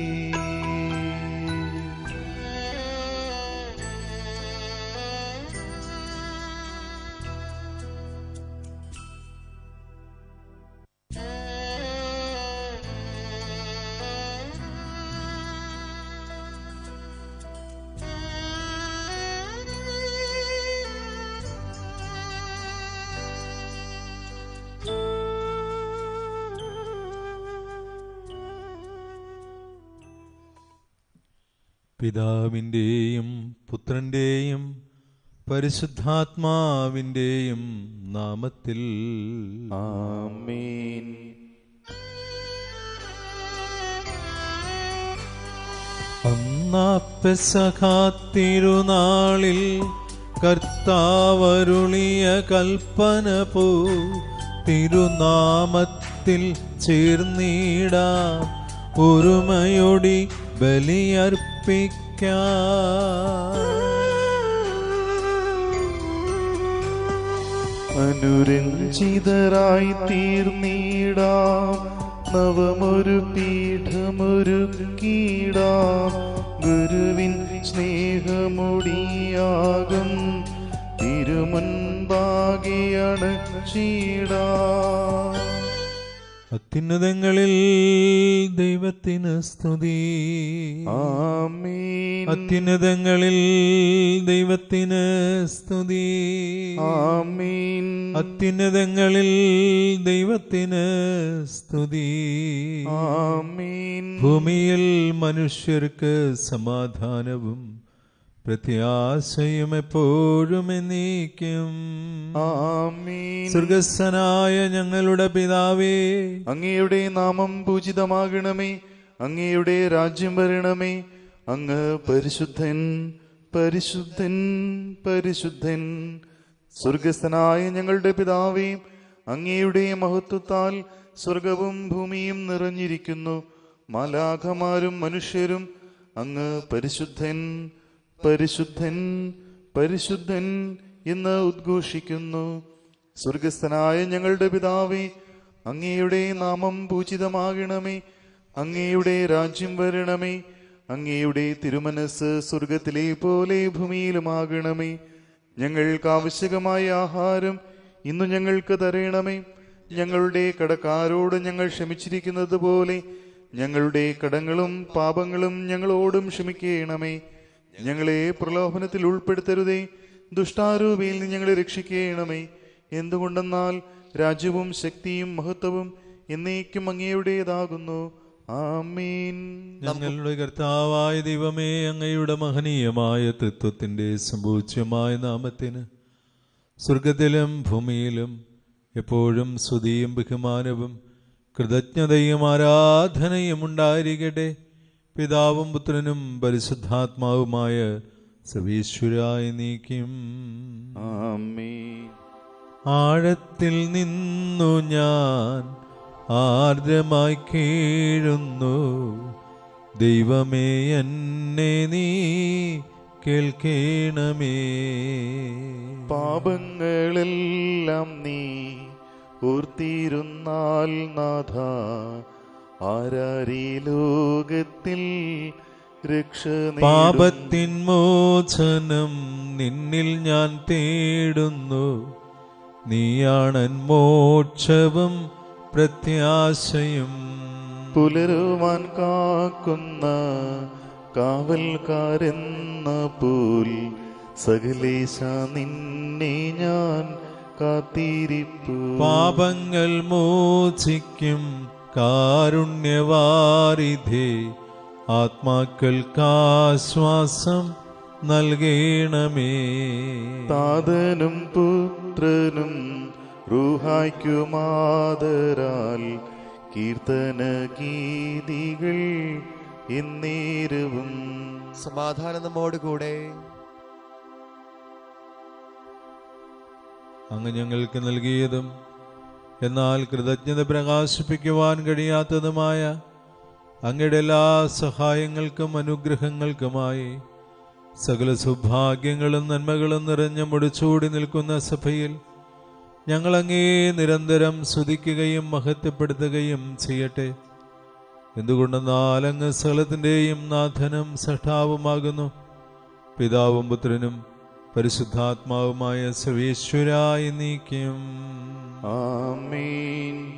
Speaker 2: പിതാവിൻ്റെയും പുത്രൻ്റെയും പരിശുദ്ധാത്മാവിൻ്റെയും നാമത്തിൽ
Speaker 3: ആമേൻ.
Speaker 2: പെസഹ തിരുനാളിൽ കർത്താവരുളിയ കൽപ്പന പോ തിരുനാമത്തിൽ ചേർന്നിടാം ഒരുമയോടി ബലിയർപ്പിക്കാം.
Speaker 3: അനുരഞ്ജിതരായി തീർന്നിടാം നവമൊരു പീഠമൊരുക്കിടാം ഗുരുവിൻ സ്നേഹമൊടിയാകും തിരുമുൻപാകെ അണച്ചിടാം.
Speaker 2: അത്യുന്നതങ്ങളിൽ ദൈവത്തിന് സ്തുതി.
Speaker 3: ആമേൻ.
Speaker 2: അത്യുന്നതങ്ങളിൽ ദൈവത്തിന് സ്തുതി.
Speaker 3: ആമേൻ.
Speaker 2: അത്യുന്നതങ്ങളിൽ ദൈവത്തിന് സ്തുതി.
Speaker 3: ആമേൻ.
Speaker 2: ഭൂമിയിൽ മനുഷ്യർക്ക് സമാധാനവും പ്രത്യാശയും എപ്പോഴും എന്നേക്കും.
Speaker 3: ആമേൻ.
Speaker 2: സ്വർഗസ്ഥനായ ഞങ്ങളുടെ പിതാവേ,
Speaker 3: അങ്ങയുടെ നാമം പൂജിതമാകണമേ. അങ്ങയുടെ രാജ്യം വരണമേ. അങ്ങ് പരിശുദ്ധൻ പരിശുദ്ധൻ പരിശുദ്ധൻ. സ്വർഗസ്ഥനായ ഞങ്ങളുടെ പിതാവേ, അങ്ങയുടെ മഹത്വത്താൽ സ്വർഗവും ഭൂമിയും നിറഞ്ഞിരിക്കുന്നു. മാലാഖമാരും മനുഷ്യരും അങ്ങ് പരിശുദ്ധൻ പരിശുദ്ധൻ പരിശുദ്ധൻ എന്ന് ഉദ്ഘോഷിക്കുന്നു. സ്വർഗസ്ഥനായ ഞങ്ങളുടെ പിതാവേ, അങ്ങയുടെ നാമം പൂജിതമാകണമേ. അങ്ങയുടെ രാജ്യം വരണമേ. അങ്ങയുടെ തിരുമനസ് സ്വർഗത്തിലെ പോലെ ഭൂമിയിലുമാകണമേ. ഞങ്ങൾക്ക് ആവശ്യകമായ ആഹാരം ഇന്നു ഞങ്ങൾക്ക് തരണമേ. ഞങ്ങളുടെ കടക്കാരോട് ഞങ്ങൾ ക്ഷമിച്ചിരിക്കുന്നത് പോലെ ഞങ്ങളുടെ കടങ്ങളും പാപങ്ങളും ഞങ്ങളോടും ക്ഷമിക്കണമേ. ഞങ്ങളെ പ്രലോഭനത്തിൽ ഉൾപ്പെടുത്തരുതേ, ദുഷ്ടാരൂപിയിൽ നിന്ന് ഞങ്ങളെ രക്ഷിക്കണമേ. എന്തുകൊണ്ടെന്നാൽ രാജ്യവും ശക്തിയും മഹത്വവും എന്നേക്കും അങ്ങയുടേതാകുന്നു. ആമേൻ.
Speaker 2: ഞങ്ങളുടെ കർത്താവായ ദൈവമേ, അങ്ങയുടെ മഹനീയമായ തൃത്വത്തിന്റെ സമ്പൂജ്യമായ നാമത്തിന് സ്വർഗത്തിലും ഭൂമിയിലും എപ്പോഴും സ്തുതിയും ബഹുമാനവും കൃതജ്ഞതയും ആരാധനയും ഉണ്ടായിരിക്കട്ടെ. പിതാവും പുത്രനും പരിശുദ്ധാത്മാവുമായ സർവീശ്വരായ നീക്കും.
Speaker 3: ആമേൻ.
Speaker 2: ആഴത്തിൽ നിന്നു ഞാൻ ആർദ്രമായി കേഴുന്നു, ദൈവമേ എന്നെ നീ കേൾക്കണമേ.
Speaker 3: പാപങ്ങളെല്ലാം നീ ഓർത്തിരുന്നാൽ നാഥ, ആരാരീ ലോകത്തിൽ രക്ഷ നേടും.
Speaker 2: പാപത്തിൻ മോചനം നിന്നിൽ ഞാൻ തേടുന്നു, നീയാണൻ മോക്ഷവും പ്രത്യാശയും.
Speaker 3: പുലരുവാൻ കാക്കുന്ന കാവൽക്കാരെന്ന പോൽ സകലേശ നിന്നെ ഞാൻ കാത്തിരിപ്പു.
Speaker 2: പാപങ്ങൾ മോചിക്കും കാരുണ്യവാരിധേ, ആത്മാക്കൾക്കാശ്വാസം നൽകണമേ.
Speaker 3: താതനും പുത്രനും റൂഹായ്ക്കുമാതരാൽ കീർത്തന ഗീതികൾ എന്നേരവും.
Speaker 4: സമാധാനം നമ്മോടുകൂടെ.
Speaker 2: അങ്ങ് ഞങ്ങൾക്ക് നൽകിയതും എന്നാൽ കൃതജ്ഞത പ്രകാശിപ്പിക്കുവാൻ കഴിയാത്തതുമായ അങ്ങയുടെ എല്ലാ സഹായങ്ങൾക്കും അനുഗ്രഹങ്ങൾക്കുമായി സകല സൗഭാഗ്യങ്ങളും നന്മകളും നിറഞ്ഞ മുടിച്ചൂടി നിൽക്കുന്ന സഭയിൽ ഞങ്ങൾ അങ്ങേ നിരന്തരം സ്തുതിക്കുകയും മഹത്വപ്പെടുത്തുകയും ചെയ്യട്ടെ. എന്തുകൊണ്ടെന്നാൽ അങ്ങ് സകലത്തിൻ്റെയും നാഥനും സൃഷ്ടാവുമാകുന്നു. പിതാവും പുത്രനും പരിശുദ്ധാത്മാവുമായ സർവേശ്വരായ നീക്കും.
Speaker 3: ആമേൻ.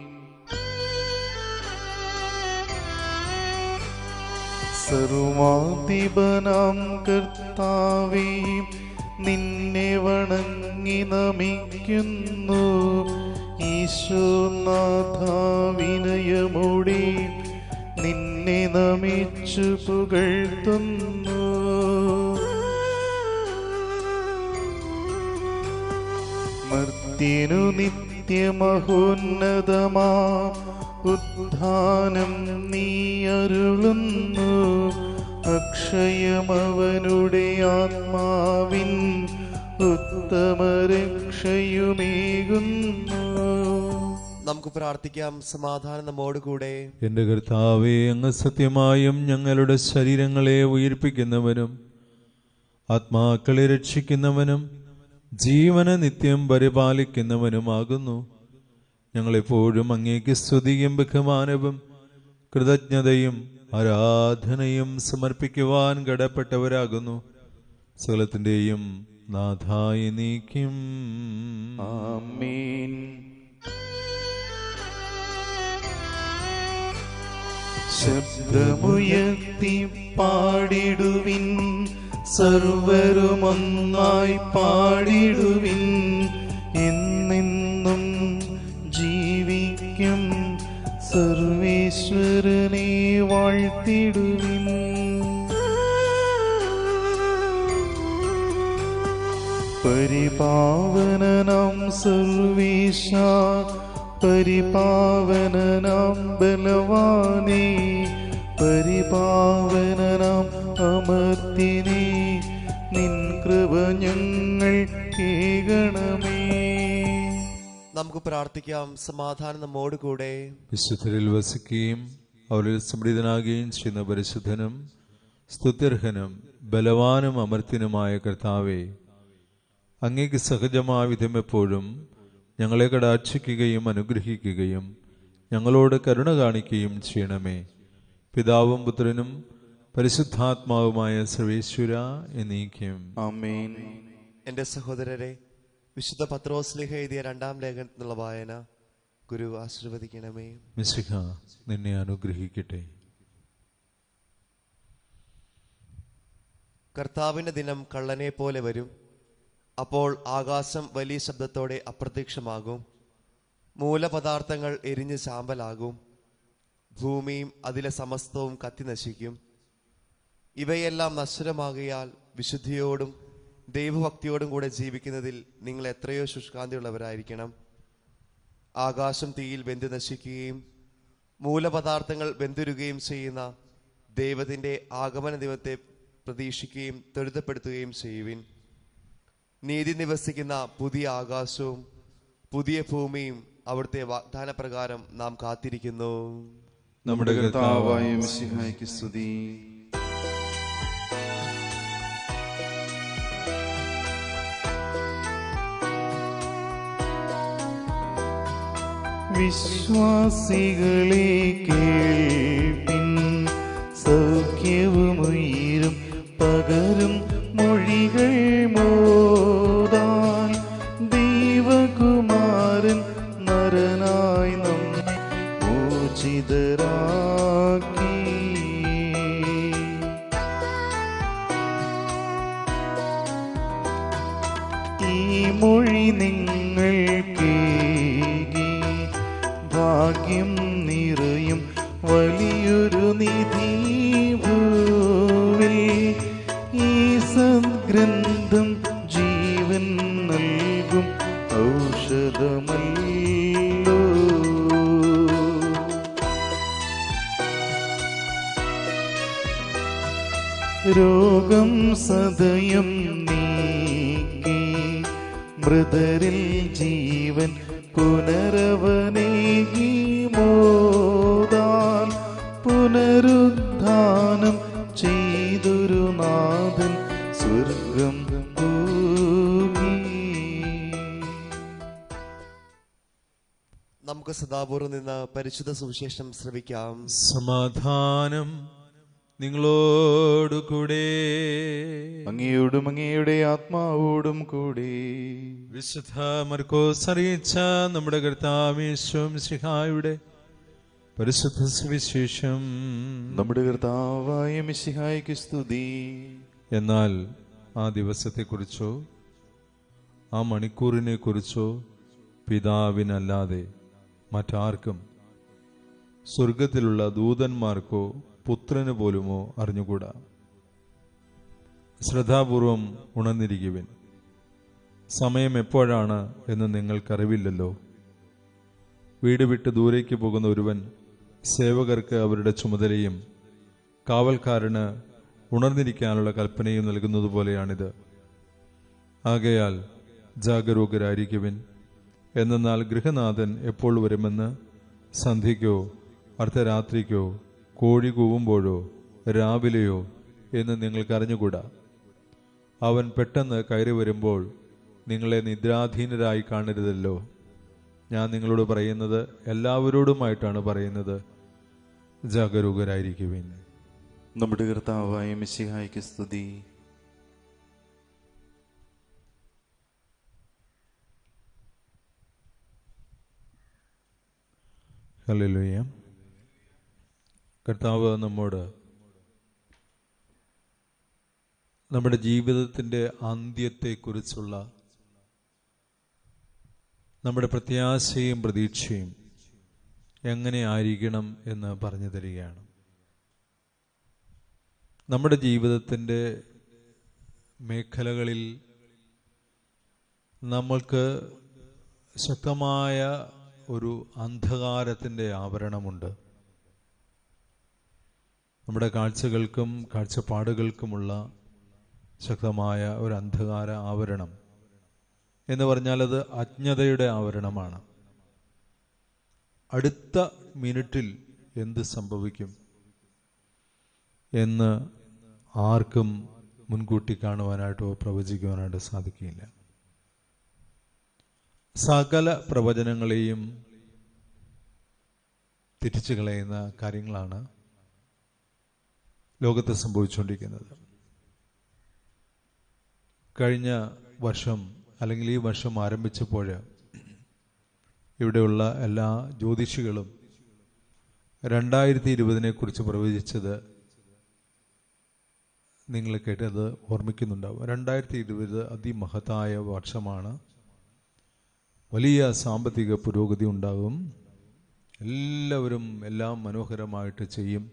Speaker 3: സർവാധിപനാം കർത്താവേ, നിന്നെ വണങ്ങി നമിക്കുന്നു. ഈശോനാഥ വിനയമോടെ നിന്നെ നമിച്ചു പുകഴ്ത്തുന്നു. മർത്യനു നിത്യമഹോന്നതമാ ഉദ്ധാനം നീ അരുളുന്നു. അക്ഷയമവനുടെ ആത്മാവിൻ ഉത്തമരക്ഷയുമേകുന്നു.
Speaker 4: നമുക്ക് പ്രാർത്ഥിക്കാം. സമാധാനം നമ്മോടുകൂടെ.
Speaker 2: എന്റെ കർത്താവേ, അങ്ങ് സത്യമായും ഞങ്ങളുടെ ശരീരങ്ങളെ ഉയിർപ്പിക്കുന്നവനും ആത്മാക്കളെ രക്ഷിക്കുന്നവനും ജീവനെ നിത്യം പരിപാലിക്കുന്നവനുമാകുന്നു. ഞങ്ങളെപ്പോഴും അങ്ങേക്ക് സ്തുതിയും ബഹുമാനവും കൃതജ്ഞതയും ആരാധനയും സമർപ്പിക്കുവാൻ കടപ്പെട്ടവരാകുന്നു. സകലത്തിന്റെയും നാഥായി നീക്കും.
Speaker 3: ആമേൻ. ശബ്ദമുയർത്തി പാടിടുവിൻ, സർവരുമൊന്നായി പാടിടുവിൻ. എന്നെന്നും ജീവിക്കും സർവേശ്വരനെ വാഴ്ത്തിടുവിൻ. പരിപാവനനാം സർവേശ, പരിപാവനനാം ബലവാനേ, പരിപാവനനാം അമർത്തിനേ, നിൻ കൃപ ഞങ്ങൾ കേൾക്കണമേ.
Speaker 4: നമുക്ക് പ്രാർത്ഥിക്കാം. സമാധാനം നമ്മോടുകൂടെ.
Speaker 2: വിശുദ്ധരിൽ വസിക്കുകയും അവരിൽ സമൃദ്ധനാകുകയും ചെയ്യുന്ന പരിശുദ്ധനും സ്തുത്യർഹനും ബലവാനും അമർത്തിനുമായ കർത്താവേ, അങ്ങേക്ക് സഹജമായ വിധം എപ്പോഴും ഞങ്ങളെ കടാക്ഷിക്കുകയും അനുഗ്രഹിക്കുകയും ഞങ്ങളോട് കരുണ കാണിക്കുകയും ചെയ്യണമേ. പിതാവും പുത്രനും പരിശുദ്ധാത്മാവുമായ സർവേശ്വര എന്നേക്കും.
Speaker 3: ആമേൻ.
Speaker 4: എൻ്റെ സഹോദരരെ, വിശുദ്ധ പത്രോസ്ലീഹ എഴുതിയ 2-ാം ലേഖനത്തിനുള്ള വായന ഗുരു ആശീർവദിക്കണമേ.
Speaker 2: മിശിഹ നിന്നെ അനുഗ്രഹിക്കട്ടെ.
Speaker 4: കർത്താവിൻ്റെ ദിനം കള്ളനെ പോലെ വരും. അപ്പോൾ ആകാശം വലിയ ശബ്ദത്തോടെ അപ്രത്യക്ഷമാകും. മൂലപദാർത്ഥങ്ങൾ എരിഞ്ഞ് ചാമ്പലാകും. ഭൂമിയും അതിലെ സമസ്തവും കത്തി നശിക്കും. ഇവയെല്ലാം നശ്വരമാകിയാൽ വിശുദ്ധിയോടും ദൈവഭക്തിയോടും കൂടെ ജീവിക്കുന്നതിൽ നിങ്ങൾ എത്രയോ ശുഷ്കാന്തിയുള്ളവരായിരിക്കണം. ആകാശം തീയിൽ വെന്ത് നശിക്കുകയും മൂലപദാർത്ഥങ്ങൾ വെന്തുരുകയും ചെയ്യുന്ന ദൈവത്തിൻ്റെ ആഗമന ദിവസത്തെ പ്രതീക്ഷിക്കുകയും ത്വരിതപ്പെടുത്തുകയും ചെയ്യുവിൻ. നീതി നിവസിക്കുന്ന പുതിയ ആകാശവും പുതിയ ഭൂമിയും അവിടുത്തെ വാഗ്ദാനപ്രകാരം നാം കാത്തിരിക്കുന്നു.
Speaker 3: നമ്മുടെ കർത്താവായ മിശിഹായ്ക്ക് സ്തുതി. വിശ്വാസികളെ കേൾപ്പിൻ, സൗഖ്യവുമുയരും പകരും മൊഴികൾ മോദാൽ ദൈവകുമാരൻ നരനായി നമ്മെ മോചിതരാക്കി. ഈ മൊഴി നിങ്ങൾ കേൾക്കി ഭാഗ്യം നിറയും വലിയൊരു നിധി ഭൂവിൽ. ഈ സദ്ഗ്രന്ഥം ജീവൻ നൽകും ഔഷധമല്ലോ. രോഗം സദയം നീക്കി മൃതരിൽ ജീവൻ പുനരവനേകി മോദാൽ പുനരുദ്ധാനം ചെയ്തൊരു നാഥൻ സ്വർഗം പൂകി.
Speaker 4: നമുക്ക് സദാപൂർവ്വം നിന്ന് പരിശുദ്ധ സുവിശേഷം ശ്രവിക്കാം.
Speaker 2: സമാധാനം നിങ്ങളോടു കൂടെ.
Speaker 3: അങ്ങയോടും അങ്ങയുടെ ആത്മാവോടും കൂടി.
Speaker 2: വിശുദ്ധ മർക്കോസ് അറിയിച്ച നമ്മുടെ കർത്താവ് യേശു മിശിഹായുടെ പരിശുദ്ധ സുവിശേഷം.
Speaker 3: നമ്മുടെ കർത്താവായ മിശിഹായ്ക്ക് സ്തുതി.
Speaker 2: എന്നാൽ ആ ദിവസത്തെക്കുറിച്ചോ ആ മണിക്കൂറിനെ കുറിച്ചോ പിതാവിനല്ലാതെ മറ്റാർക്കും, സ്വർഗത്തിലുള്ള ദൂതന്മാർക്കോ പുത്രന് പോലുമോ അറിഞ്ഞുകൂടാ. ശ്രദ്ധാപൂർവം ഉണർന്നിരിക്കുവിൻ. സമയം എപ്പോഴാണ് എന്ന് നിങ്ങൾക്കറിവില്ലല്ലോ. വീട് വിട്ട് ദൂരേക്ക് പോകുന്ന ഒരുവൻ സേവകർക്ക് അവരുടെ ചുമതലയും കാവൽക്കാരന് ഉണർന്നിരിക്കാനുള്ള കൽപ്പനയും നൽകുന്നത് പോലെയാണിത്. ആകയാൽ ജാഗരൂകരായിരിക്കുവിൻ. എന്നാൽ ഗൃഹനാഥൻ എപ്പോൾ വരുമെന്ന് സന്ധ്യയ്ക്കോ അർദ്ധരാത്രിക്കോ കോഴി കൂവുമ്പോഴോ രാവിലെയോ എന്ന് നിങ്ങൾക്കറിഞ്ഞുകൂടാ. അവൻ പെട്ടെന്ന് കയറി വരുമ്പോൾ നിങ്ങളെ നിദ്രാധീനരായി കാണരുതല്ലോ. ഞാൻ നിങ്ങളോട് പറയുന്നത് എല്ലാവരോടുമായിട്ടാണ് പറയുന്നത്, ജാഗരൂകരായിരിക്കുവിൻ.
Speaker 3: നമ്മുടെ കർത്താവായ മിശിഹായ്ക്ക് സ്തുതി.
Speaker 2: ഹല്ലേലൂയ. കർത്താവ് നമ്മോട് നമ്മുടെ ജീവിതത്തിൻ്റെ അന്ത്യത്തെക്കുറിച്ചുള്ള നമ്മുടെ പ്രത്യാശയും പ്രതീക്ഷയും എങ്ങനെ ആയിരിക്കണം എന്ന് പറഞ്ഞു തരികയാണ്. നമ്മുടെ ജീവിതത്തിൻ്റെ മേഖലകളിൽ നമ്മൾക്ക് ശക്തമായ ഒരു അന്ധകാരത്തിൻ്റെ ആവരണമുണ്ട്. നമ്മുടെ കാഴ്ചകൾക്കും കാഴ്ചപ്പാടുകൾക്കുമുള്ള ശക്തമായ ഒരു അന്ധകാര ആവരണം എന്ന് പറഞ്ഞാൽ അത് അജ്ഞതയുടെ ആവരണമാണ്. അടുത്ത മിനിറ്റിൽ എന്ത് സംഭവിക്കും എന്ന് ആർക്കും മുൻകൂട്ടി കാണുവാനായിട്ടോ പ്രവചിക്കുവാനായിട്ടോ സാധിക്കില്ല. സകല പ്രവചനങ്ങളെയും തിരിച്ചു കളയുന്ന കാര്യങ്ങളാണ് ലോകത്ത് സംഭവിച്ചുകൊണ്ടിരിക്കുന്നത്. കഴിഞ്ഞ വർഷം അല്ലെങ്കിൽ ഈ വർഷം ആരംഭിച്ചപ്പോൾ ഇവിടെയുള്ള എല്ലാ ജ്യോതിഷികളും 2020 പ്രവചിച്ചത് നിങ്ങൾ കേട്ടത് ഓർമ്മിക്കുന്നുണ്ടാവും. 2020 അതിമഹത്തായ വർഷമാണ്. വലിയ സാമ്പത്തിക പുരോഗതി ഉണ്ടാകും, എല്ലാവരും എല്ലാം മനോഹരമായിട്ട് ചെയ്യും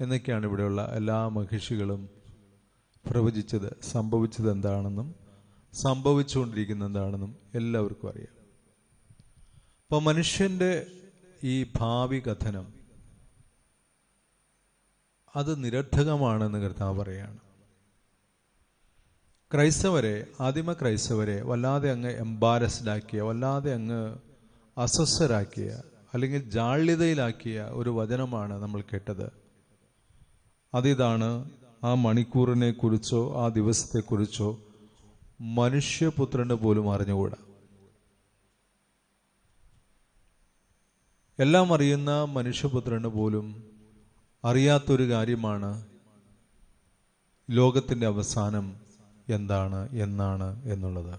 Speaker 2: എന്നൊക്കെയാണ് ഇവിടെയുള്ള എല്ലാ മഹിഷികളും പ്രവചിച്ചത്. സംഭവിച്ചത് എന്താണെന്നും സംഭവിച്ചുകൊണ്ടിരിക്കുന്ന എന്താണെന്നും എല്ലാവർക്കും അറിയാം. അപ്പോൾ മനുഷ്യൻ്റെ ഈ ഭാവി കഥനം അത് നിരർത്ഥകമാണെന്ന് കർത്താവ് പറയാണ്. ആദിമ ക്രൈസ്തവരെ വല്ലാതെ അങ്ങ് എംബാരസ്ഡാക്കിയ, വല്ലാതെ അങ്ങ് അസ്വസ്ഥരാക്കിയ അല്ലെങ്കിൽ ജാള്യതയിലാക്കിയ ഒരു വചനമാണ് നമ്മൾ കേട്ടത്. അതിതാണ്, ആ മണിക്കൂറിനെ കുറിച്ചോ ആ ദിവസത്തെക്കുറിച്ചോ മനുഷ്യപുത്രന് പോലും അറിഞ്ഞുകൂടാ. എല്ലാം അറിയുന്ന മനുഷ്യപുത്രന് പോലും അറിയാത്തൊരു കാര്യമാണ് ലോകത്തിൻ്റെ അവസാനം എന്താണ്, എന്നാണ് എന്നുള്ളത്.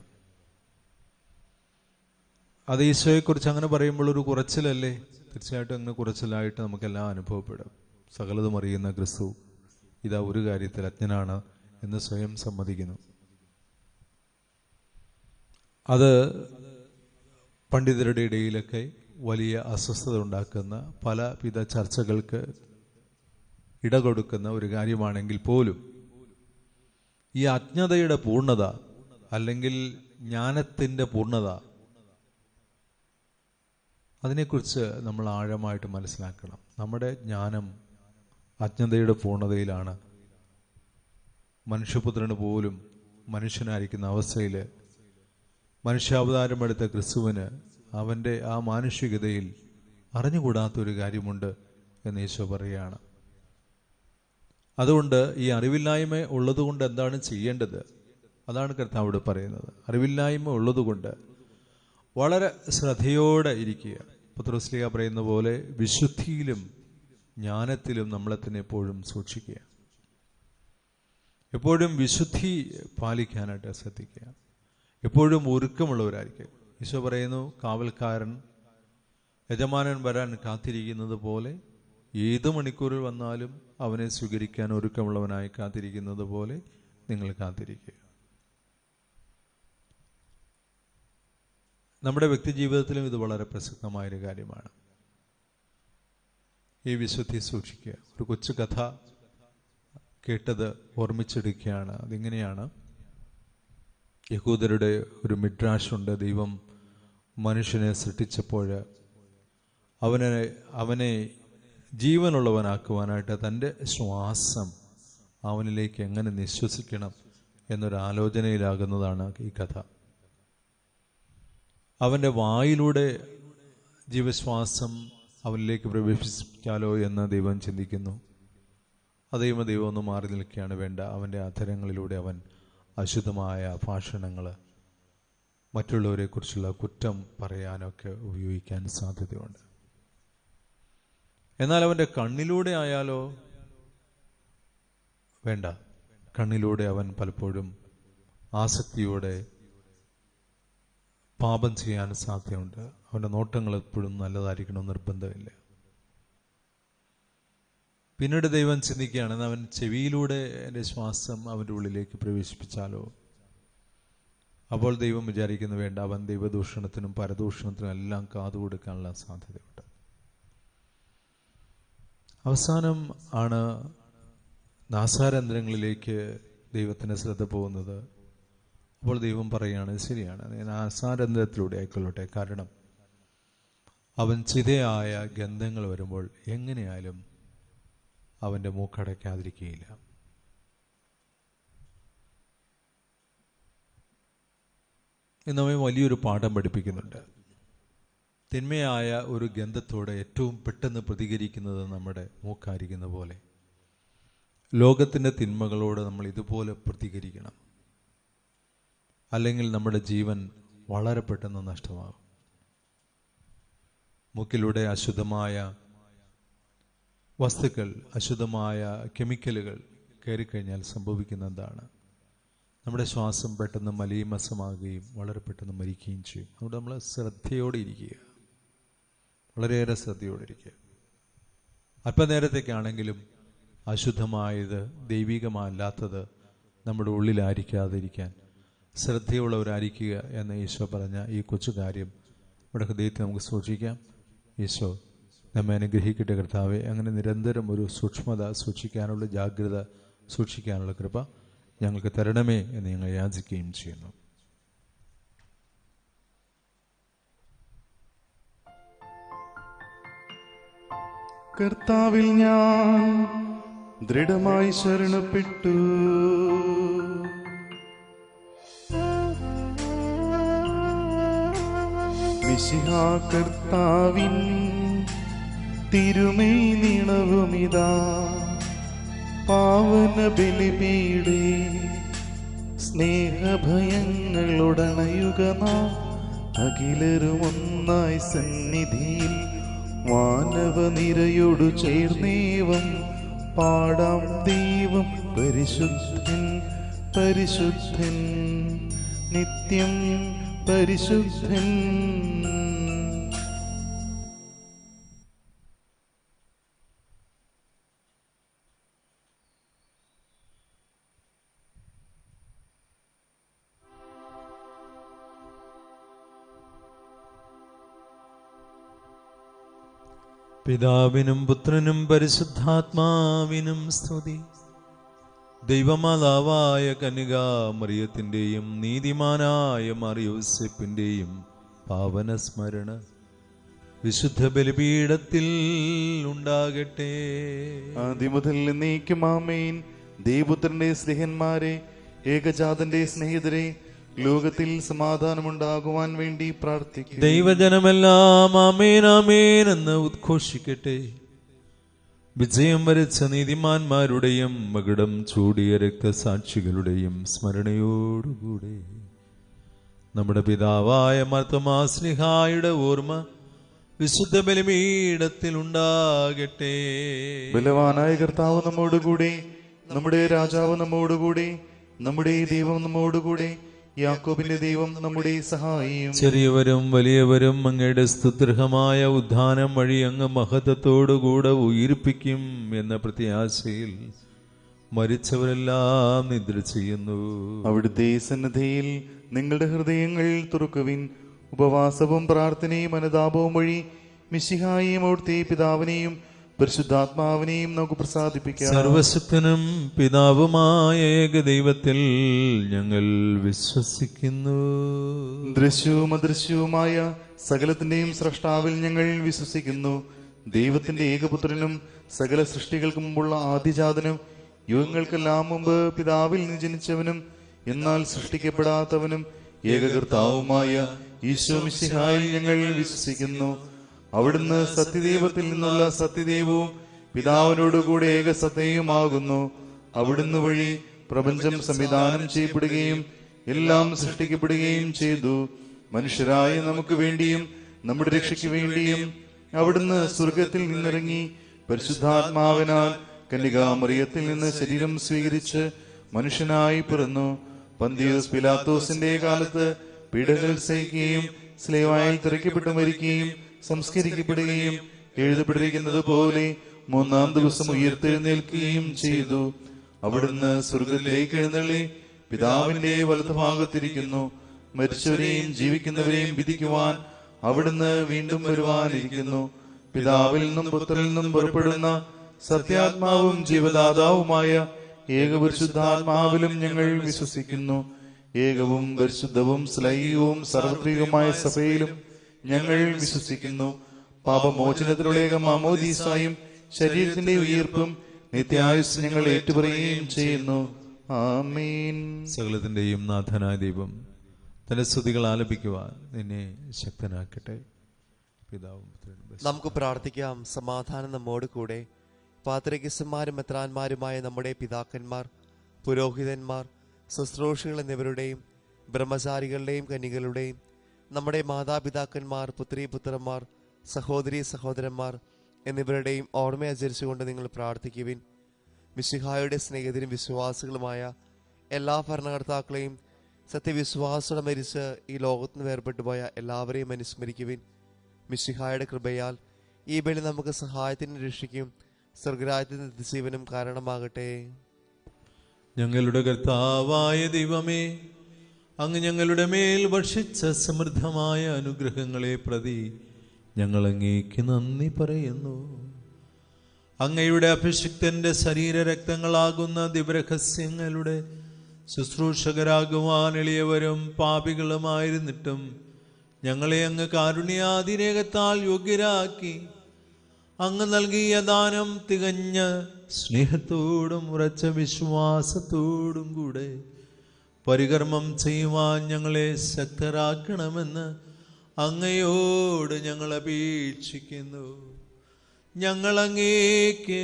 Speaker 2: അത് ഈശോയെക്കുറിച്ച് അങ്ങനെ പറയുമ്പോൾ ഒരു കുറച്ചിലല്ലേ? തീർച്ചയായിട്ടും അങ്ങനെ കുറച്ചിലായിട്ട് നമുക്കെല്ലാം അനുഭവപ്പെടും. സകലതും അറിയുന്ന ക്രിസ്തു ഇതാ ഒരു കാര്യത്തിൽ അജ്ഞനാണ് എന്ന് സ്വയം സമ്മതിക്കുന്നു. അത് പണ്ഡിതരുടെ ഇടയിലൊക്കെ വലിയ അസ്വസ്ഥത ഉണ്ടാക്കുന്ന, പലവിധ ചർച്ചകൾക്ക് ഇടകൊടുക്കുന്ന ഒരു കാര്യമാണെങ്കിൽ പോലും ഈ അജ്ഞതയുടെ പൂർണ്ണത അല്ലെങ്കിൽ ജ്ഞാനത്തിൻ്റെ പൂർണ്ണത, അതിനെക്കുറിച്ച് നമ്മൾ ആഴമായിട്ട് മനസ്സിലാക്കണം. നമ്മുടെ ജ്ഞാനം അജ്ഞതയുടെ പൂർണ്ണതയിലാണ്. മനുഷ്യപുത്രന് പോലും മനുഷ്യനായിരിക്കുന്ന അവസ്ഥയിൽ മനുഷ്യാവതാരമെടുത്ത ക്രിസ്തുവിന് അവൻ്റെ ആ മാനുഷികതയിൽ അറിഞ്ഞുകൂടാത്തൊരു കാര്യമുണ്ട് എന്ന് ഈശോ പറയുകയാണ്. അതുകൊണ്ട് ഈ അറിവില്ലായ്മ ഉള്ളതുകൊണ്ട് എന്താണ് ചെയ്യേണ്ടത്? അതാണ് കർത്താവോട് പറയുന്നത്. അറിവില്ലായ്മ ഉള്ളതുകൊണ്ട് വളരെ ശ്രദ്ധയോടെ ഇരിക്കുക. പത്രോസ്ലീഹ പറയുന്ന പോലെ വിശുദ്ധിയിലും ജ്ഞാനത്തിലും നമ്മളെ തന്നെ എപ്പോഴും സൂക്ഷിക്കുക. എപ്പോഴും വിശുദ്ധി പാലിക്കാനായിട്ട് ശ്രദ്ധിക്കുക. എപ്പോഴും ഒരുക്കമുള്ളവരായിരിക്കുക. ഈശോ പറയുന്നു, കാവൽക്കാരൻ യജമാനൻ വരാൻ കാത്തിരിക്കുന്നത് പോലെ, ഏത് മണിക്കൂറിൽ വന്നാലും അവനെ സ്വീകരിക്കാൻ ഒരുക്കമുള്ളവനായി കാത്തിരിക്കുന്നത് പോലെ നിങ്ങൾ കാത്തിരിക്കുക. നമ്മുടെ വ്യക്തി ജീവിതത്തിലും ഇത് വളരെ പ്രസക്തമായൊരു കാര്യമാണ്. ഈ വിശുദ്ധി സൂക്ഷിക്കുക. ഒരു കൊച്ചു കഥ കേട്ടത് ഓർമ്മിച്ചെടുക്കുകയാണ്. അതിങ്ങനെയാണ്, യഹൂദരുടെ ഒരു മിഡ്രാഷുണ്ട്. ദൈവം മനുഷ്യനെ സൃഷ്ടിച്ചപ്പോൾ അവനെ ജീവനുള്ളവനാക്കുവാനായിട്ട് തൻ്റെ ശ്വാസം അവനിലേക്ക് എങ്ങനെ നിശ്വസിക്കണം എന്നൊരാലോചനയിലാകുന്നതാണ് ഈ കഥ. അവൻ്റെ വായിലൂടെ ജീവശ്വാസം അവനിലേക്ക് പ്രവേശിപ്പിച്ചാലോ എന്ന് ദൈവം ചിന്തിക്കുന്നു. അതേമ ദൈവം ഒന്ന് മാറി നിൽക്കുകയാണ് വേണ്ട. അവൻ്റെ അധരങ്ങളിലൂടെ അവൻ അശുദ്ധമായ ഭാഷണങ്ങൾ, മറ്റുള്ളവരെക്കുറിച്ചുള്ള കുറ്റം പറയാനൊക്കെ ഉപയോഗിക്കാൻ സാധ്യതയുണ്ട്. എന്നാൽ അവൻ്റെ കണ്ണിലൂടെ ആയാലോ? വേണ്ട. കണ്ണിലൂടെ അവൻ പലപ്പോഴും ആസക്തിയോടെ പാപം ചെയ്യാൻ സാധ്യതയുണ്ട്. അവൻ്റെ നോട്ടങ്ങൾ എപ്പോഴും നല്ലതായിരിക്കണം നിർബന്ധമില്ല. പിന്നീട് ദൈവം ചിന്തിക്കുകയാണ്, അവൻ ചെവിയിലൂടെ എൻ്റെ ശ്വാസം അവൻ്റെ ഉള്ളിലേക്ക് പ്രവേശിപ്പിച്ചാലോ? അപ്പോൾ ദൈവം വിചാരിക്കുന്നു വേണ്ട, അവൻ ദൈവദൂഷണത്തിനും പരദൂഷണത്തിനും എല്ലാം കാതുകൊടുക്കാനുള്ള സാധ്യതയുണ്ട്. അവസാനം ആണ് നാസാരന്ധ്രങ്ങളിലേക്ക് ദൈവത്തിൻ്റെ ശ്രദ്ധ പോകുന്നത്. അപ്പോൾ ദൈവം പറയുകയാണ്, ശരിയാണ്, നാസാരന്ധ്രത്തിലൂടെ ആയിക്കൊള്ളട്ടെ, കാരണം അവൻ ചിതയായ ഗന്ധങ്ങൾ വരുമ്പോൾ എങ്ങനെയായാലും അവൻ്റെ മൂക്കടയ്ക്കാതിരിക്കുകയില്ല. ഇത് നമ്മെ വലിയൊരു പാഠം പഠിപ്പിക്കുന്നുണ്ട്. തിന്മയായ ഒരു ഗന്ധത്തോടെ ഏറ്റവും പെട്ടെന്ന് പ്രതികരിക്കുന്നത് നമ്മുടെ മൂക്കായിരിക്കുന്ന പോലെ ലോകത്തിൻ്റെ തിന്മകളോട് നമ്മൾ ഇതുപോലെ പ്രതികരിക്കണം. അല്ലെങ്കിൽ നമ്മുടെ ജീവൻ വളരെ പെട്ടെന്ന് നഷ്ടമാകും. മൂക്കിലൂടെ അശുദ്ധമായ വസ്തുക്കൾ, അശുദ്ധമായ കെമിക്കലുകൾ കയറിക്കഴിഞ്ഞാൽ സംഭവിക്കുന്ന എന്താണ്? നമ്മുടെ ശ്വാസം പെട്ടെന്ന് മലീമസമാകുകയും വളരെ പെട്ടെന്ന് മരിക്കുകയും ചെയ്യും. അതുകൊണ്ട് നമ്മൾ ശ്രദ്ധയോടെ ഇരിക്കുക, വളരെയേറെ ശ്രദ്ധയോടെ ഇരിക്കുക. അല്പനേരത്തേക്കാണെങ്കിലും അശുദ്ധമായത്, ദൈവികമല്ലാത്തത് നമ്മുടെ ഉള്ളിലായിരിക്കാതിരിക്കാൻ ശ്രദ്ധയുള്ളവരായിരിക്കുക എന്ന് ഈശോ പറഞ്ഞ ഈ കൊച്ചു കാര്യം നമ്മുടെ ഹൃദയത്തിൽ നമുക്ക് സൂക്ഷിക്കാം. ഈശോ നമ്മെ അനുഗ്രഹിക്കട്ടെ. കർത്താവെ, അങ്ങനെ നിരന്തരം ഒരു സൂക്ഷ്മത സൂക്ഷിക്കാനുള്ള, ജാഗ്രത സൂക്ഷിക്കാനുള്ള കൃപ ഞങ്ങൾക്ക് തരണമേ എന്ന് ഞങ്ങൾ യാചിക്കുകയും ചെയ്യുന്നു.
Speaker 3: കർത്താവിൽ ഞാൻ ദൃഢമായി ശരണപ്പെട്ടു. മിശിഹാ കർത്താവിൻ തിരുമൈ നീണവുമിതാ, പാവന ബലിപീഠേ സ്നേഹഭയങ്ങളുടണയുക നാം അഖിലരും ഒന്നായി സന്നിധിയിൽ വാനവ നിരയോടു ചേർന്നേവം പാടാം. ദൈവം പരിശുദ്ധൻ പരിശുദ്ധൻ നിത്യം പരിശുദ്ധൻ.
Speaker 2: പിതാവിനും പുത്രനും പരിശുദ്ധാത്മാവിനും സ്തുതി. ദൈവമാതാവായ കന്യകാമറിയത്തിൻ്റെയും നീതിമാനായ മറിയൂസേപ്പിൻ്റെയും പാവനസ്മരണ വിശുദ്ധ ബലിപീഠത്തിൽ ഉണ്ടാകട്ടെ.
Speaker 3: ആദിമുതൽ എന്നേക്കും ആമേൻ. ദൈവപുത്രന്റെ സ്നേഹന്മാരെ, ഏകജാതന്റെ സ്നേഹിതരെ, ലോകത്തിൽ സമാധാനമുണ്ടാകുവാൻ വേണ്ടി പ്രാർത്ഥിക്കുക.
Speaker 2: ദൈവജനമെല്ലാം ആമേൻ ആമേൻ എന്ന് ഉദ്ഘോഷിക്കട്ടെ. വിജയം വരിച്ച നീതിമാന്മാരുടെയും മകുടം ചൂടിയ രക്തസാക്ഷികളുടെയും സ്മരണയോടുകൂടെ നമ്മുടെ പിതാവായ മാർത്തോമാ ശ്ലീഹായുടെ ഓർമ്മ വിശുദ്ധ ബലിപീഠത്തിൽ ഉണ്ടാകട്ടെ.
Speaker 3: ബലവാനായ കർത്താവ് നമ്മോടുകൂടെ, നമ്മുടെ രാജാവ് നമ്മോടുകൂടെ, നമ്മുടെ ദൈവം നമ്മോടുകൂടെ, യാക്കോബിന്റെ ദൈവം നമ്മുടെ സഹായിയും.
Speaker 2: ചെറിയവരും വലിയവരും അങ്ങയുടെ സ്തുത്യർഹമായ ഉദ്ധാനം വഴി അങ്ങ് മഹത്വത്തോടുകൂടെ ഉയിർപ്പിക്കും എന്ന പ്രത്യാശയിൽ മരിച്ചവരെല്ലാം നിദ്ര ചെയ്യുന്നു.
Speaker 3: അവിടുത്തെ സന്നിധിയിൽ നിങ്ങളുടെ ഹൃദയങ്ങൾ തുറക്കുവിൻ. ഉപവാസവും പ്രാർത്ഥനയും അനുതാപവും വഴി മിശിഹായെയും അവിടുത്തെ പിതാവിനെയും പരിശുദ്ധാത്മാവിനെയും നമുക്ക് പ്രസാദിപ്പിക്കാം.
Speaker 2: സർവശക്തനും പിതാവുമായ ഏകദൈവത്തിൽ ഞങ്ങൾ വിശ്വസിക്കുന്നു.
Speaker 3: ദൃശ്യവും അദൃശ്യവുമായ സകലത്തിന്റെയും സ്രഷ്ടാവിൽ ഞങ്ങൾ വിശ്വസിക്കുന്നു. ദൈവത്തിന്റെ ഏകപുത്രനും സകല സൃഷ്ടികൾക്ക് മുമ്പുള്ള ആദിജാതനും യുഗങ്ങൾക്കെല്ലാം മുമ്പ് പിതാവിൽ നിന്ന് ജനിച്ചവനും എന്നാൽ സൃഷ്ടിക്കപ്പെടാത്തവനും ഏകകർത്താവുമായ ഈശോ മിശിഹായിൽ ഞങ്ങൾ വിശ്വസിക്കുന്നു. അവിടുന്ന് സത്യദൈവത്തിൽ നിന്നുള്ള സത്യദൈവവും പിതാവിനോടുകൂടെ ഏകസത്യവുമാകുന്നു. അവിടുന്ന് വഴി പ്രപഞ്ചം സംവിധാനം ചെയ്യപ്പെടുകയും എല്ലാം സൃഷ്ടിക്കപ്പെടുകയും ചെയ്തു. മനുഷ്യരായ നമുക്ക് വേണ്ടിയും നമ്മുടെ രക്ഷയ്ക്ക് വേണ്ടിയും അവിടുന്ന് സ്വർഗത്തിൽ നിന്നിറങ്ങി പരിശുദ്ധാത്മാവിനാൽ കന്യകാമറിയത്തിൽ നിന്ന് ശരീരം സ്വീകരിച്ച് മനുഷ്യനായി പിറന്നു. പന്തിയോസ് പിലാത്തോസിന്റെ കാലത്ത് പീഡകൾ സഹിക്കുകയും സ്ലേവായിൽ തിരക്കപ്പെട്ടു മരിക്കുകയും സംസ്കരിക്കപ്പെടുകയും എഴുതപ്പെട്ടിരിക്കുന്നത് പോലെ 3-ാം ദിവസം ഉയർത്തെഴുന്നേൽക്കുകയും ചെയ്തു. അവിടുന്ന് സ്വർഗത്തിലേക്ക് എഴുന്നള്ളി പിതാവിന്റെ വലതുഭാഗത്തിരിക്കുന്നു. മരിച്ചവരെയും ജീവിക്കുന്നവരെയും വിധിക്കുവാൻ അവിടുന്ന് വീണ്ടും വരുവാനിരിക്കുന്നു. പിതാവിൽ നിന്നും പുത്രനിൽ നിന്നും പുറപ്പെടുന്ന സത്യാത്മാവും ജീവദാതാവുമായ ഏകപരിശുദ്ധാത്മാവിലും ഞങ്ങൾ വിശ്വസിക്കുന്നു. ഏകവും പരിശുദ്ധവും ശ്ലൈകവും സാർവത്രികവുമായ സഭയിലും ഞങ്ങൾ വിശ്വസിക്കുന്നു. പാപമോചനത്തിലുള്ള ഏക മാമോദീസായും ശരീരത്തിന്റെ ഉയർപ്പും നിത്യായുസ് ഞങ്ങൾ ഏറ്റുപറയുകയും ചെയ്യുന്നു. ആമേൻ.
Speaker 2: സകലത്തിന്റെയും നാഥനായ ദൈവം തന്റെ സ്തുതികൾ ആലപിക്കുവാൻ നിന്നെ ശക്തനാക്കട്ടെ. പിതാവും പുത്രനും
Speaker 4: നമുക്ക് പ്രാർത്ഥിക്കാം. സമാധാനം നമ്മോട് കൂടെ. പാത്രികന്മാരും മെത്രാന്മാരുമായ നമ്മുടെ പിതാക്കന്മാർ, പുരോഹിതന്മാർ, ശുശ്രൂഷികൾ എന്നിവരുടെയും ബ്രഹ്മചാരികളുടെയും കന്യകളുടെയും നമ്മുടെ മാതാപിതാക്കന്മാർ, പുത്രീപുത്രന്മാർ, സഹോദരീ സഹോദരന്മാർ എന്നിവരുടെയും ഓർമ്മയാചരിച്ചുകൊണ്ട് നിങ്ങൾ പ്രാർത്ഥിക്കുവിൻ. മിശിഹായുടെ സ്നേഹിതരും വിശ്വാസികളുമായ എല്ലാ ഭരണകർത്താക്കളെയും സത്യവിശ്വാസത്തോടെ മരിച്ച് ഈ ലോകത്തിന് വേർപെട്ടുപോയ എല്ലാവരെയും അനുസ്മരിക്കുവിൻ. മിശിഹായുടെ കൃപയാൽ ഈ ബലി നമുക്ക് സഹായത്തിന് രക്ഷിക്കും സ്വർഗരാജ്യത്തിന് നിത്യജീവനും കാരണമാകട്ടെ.
Speaker 2: ഞങ്ങളുടെ കർത്താവായ ദൈവമേ, അങ്ങ് ഞങ്ങളുടെ മേൽ വർഷിച്ച സമൃദ്ധമായ അനുഗ്രഹങ്ങളെ പ്രതി ഞങ്ങൾ അങ്ങേക്ക് നന്ദി പറയുന്നു. അങ്ങയുടെ അഭിഷിക്തന്റെ ശരീരരക്തങ്ങളാകുന്ന ദിവ്യരഹസ്യങ്ങളുടെ ശുശ്രൂഷകരാകുവാൻ എളിയവരും പാപികളുമായിരുന്നിട്ടും ഞങ്ങളെ അങ്ങ് കാരുണ്യാതിരേകത്താൽ യോഗ്യരാക്കി. അങ്ങ് നൽകിയ ദാനം തികഞ്ഞ സ്നേഹത്തോടും ഉറച്ച വിശ്വാസത്തോടും കൂടെ പരികർമ്മം ചെയ്യുവാൻ ഞങ്ങളെ ശക്തരാക്കണമെന്ന് അങ്ങയോട് ഞങ്ങൾ അപേക്ഷിക്കുന്നു. ഞങ്ങൾ അങ്ങേക്ക്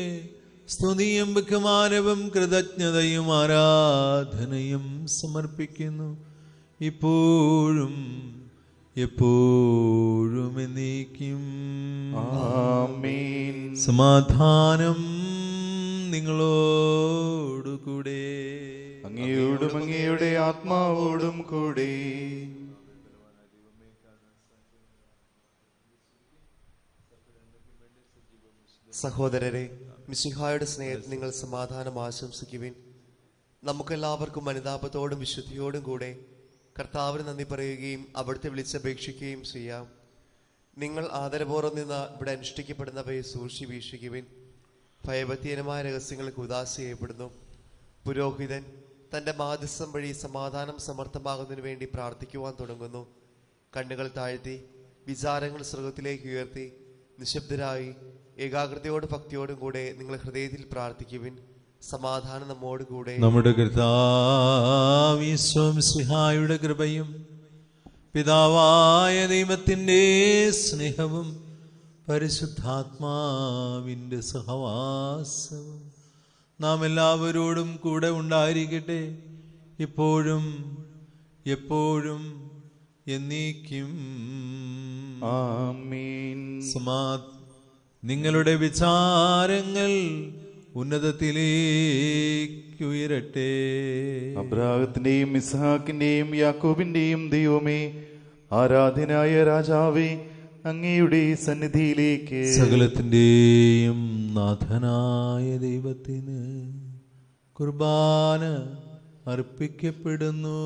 Speaker 2: സ്തുതിയും ബഹുമാനവും കൃതജ്ഞതയും ആരാധനയും സമർപ്പിക്കുന്നു, ഇപ്പോഴും എപ്പോഴും എന്നേക്കും.
Speaker 3: ആമേൻ.
Speaker 2: സമാധാനം നിങ്ങളോടുകൂടെ.
Speaker 3: അങ്ങയോടും അങ്ങയുടെ ആത്മാവോടും കൂടെ.
Speaker 4: സഹോദരരെ, മിശിഹായുടെ സ്നേഹത്തിൽ നിങ്ങൾ സമാധാനം ആശംസിക്കുവിൻ. നമുക്കെല്ലാവർക്കും അനുതാപത്തോടും വിശുദ്ധിയോടും കൂടെ കർത്താവിന് നന്ദി പറയുകയും അവിടുത്തെ വിളിച്ചപേക്ഷിക്കുകയും ചെയ്യാം. നിങ്ങൾ ആദരപൂർവ്വം നിന്ന് ഇവിടെ അനുഷ്ഠിക്കപ്പെടുന്നവയെ സൂക്ഷിച്ച് വീക്ഷിക്കുവിൻ. ഭയഭക്തിഹീനമായ രഹസ്യങ്ങൾക്ക് ഉദാസ ചെയ്യപ്പെടുന്നു. പുരോഹിതൻ തൻ്റെ മാധ്യസ്ഥം വഴി സമാധാനം സമർത്ഥമാകുന്നതിന് വേണ്ടി പ്രാർത്ഥിക്കുവാൻ തുടങ്ങുന്നു. കണ്ണുകൾ താഴ്ത്തി വിചാരങ്ങൾ സ്വർഗത്തിലേക്ക് ഉയർത്തി നിശബ്ദരായി ഏകാഗ്രതയോടും ഭക്തിയോടും കൂടെ നിങ്ങൾ ഹൃദയത്തിൽ പ്രാർത്ഥിക്കുവിൻ. സമാധാനം നമ്മോട് കൂടെ.
Speaker 2: നമ്മുടെ കർത്താവ് ഈശോ മിശിഹായുടെ കൃപയും പിതാവായ ദൈവത്തിൻ്റെ സ്നേഹവും പരിശുദ്ധാത്മാവിൻ്റെ സഹവാസവും നാം എല്ലാവരോടും കൂടെ ഉണ്ടായിരിക്കട്ടെ, ഇപ്പോഴും എപ്പോഴും എന്നേക്കും.
Speaker 3: ആമേൻ.
Speaker 2: നിങ്ങളുടെ വിചാരങ്ങൾ ഉന്നതത്തിലേക്ക് ഉയരട്ടെ.
Speaker 3: അബ്രാഹത്തിന്റെയും ഇസ്ഹാക്കിന്റെയും യാക്കോബിന്റെയും ദൈവമേ, ആരാധനായ രാജാവേ, അങ്ങയുടെ സന്നിധിയിലേക്ക്
Speaker 2: സകലത്തിന്റെയും നാഥനായ ദൈവത്തിന് കുർബാന അർപ്പിക്കപ്പെടുന്നു.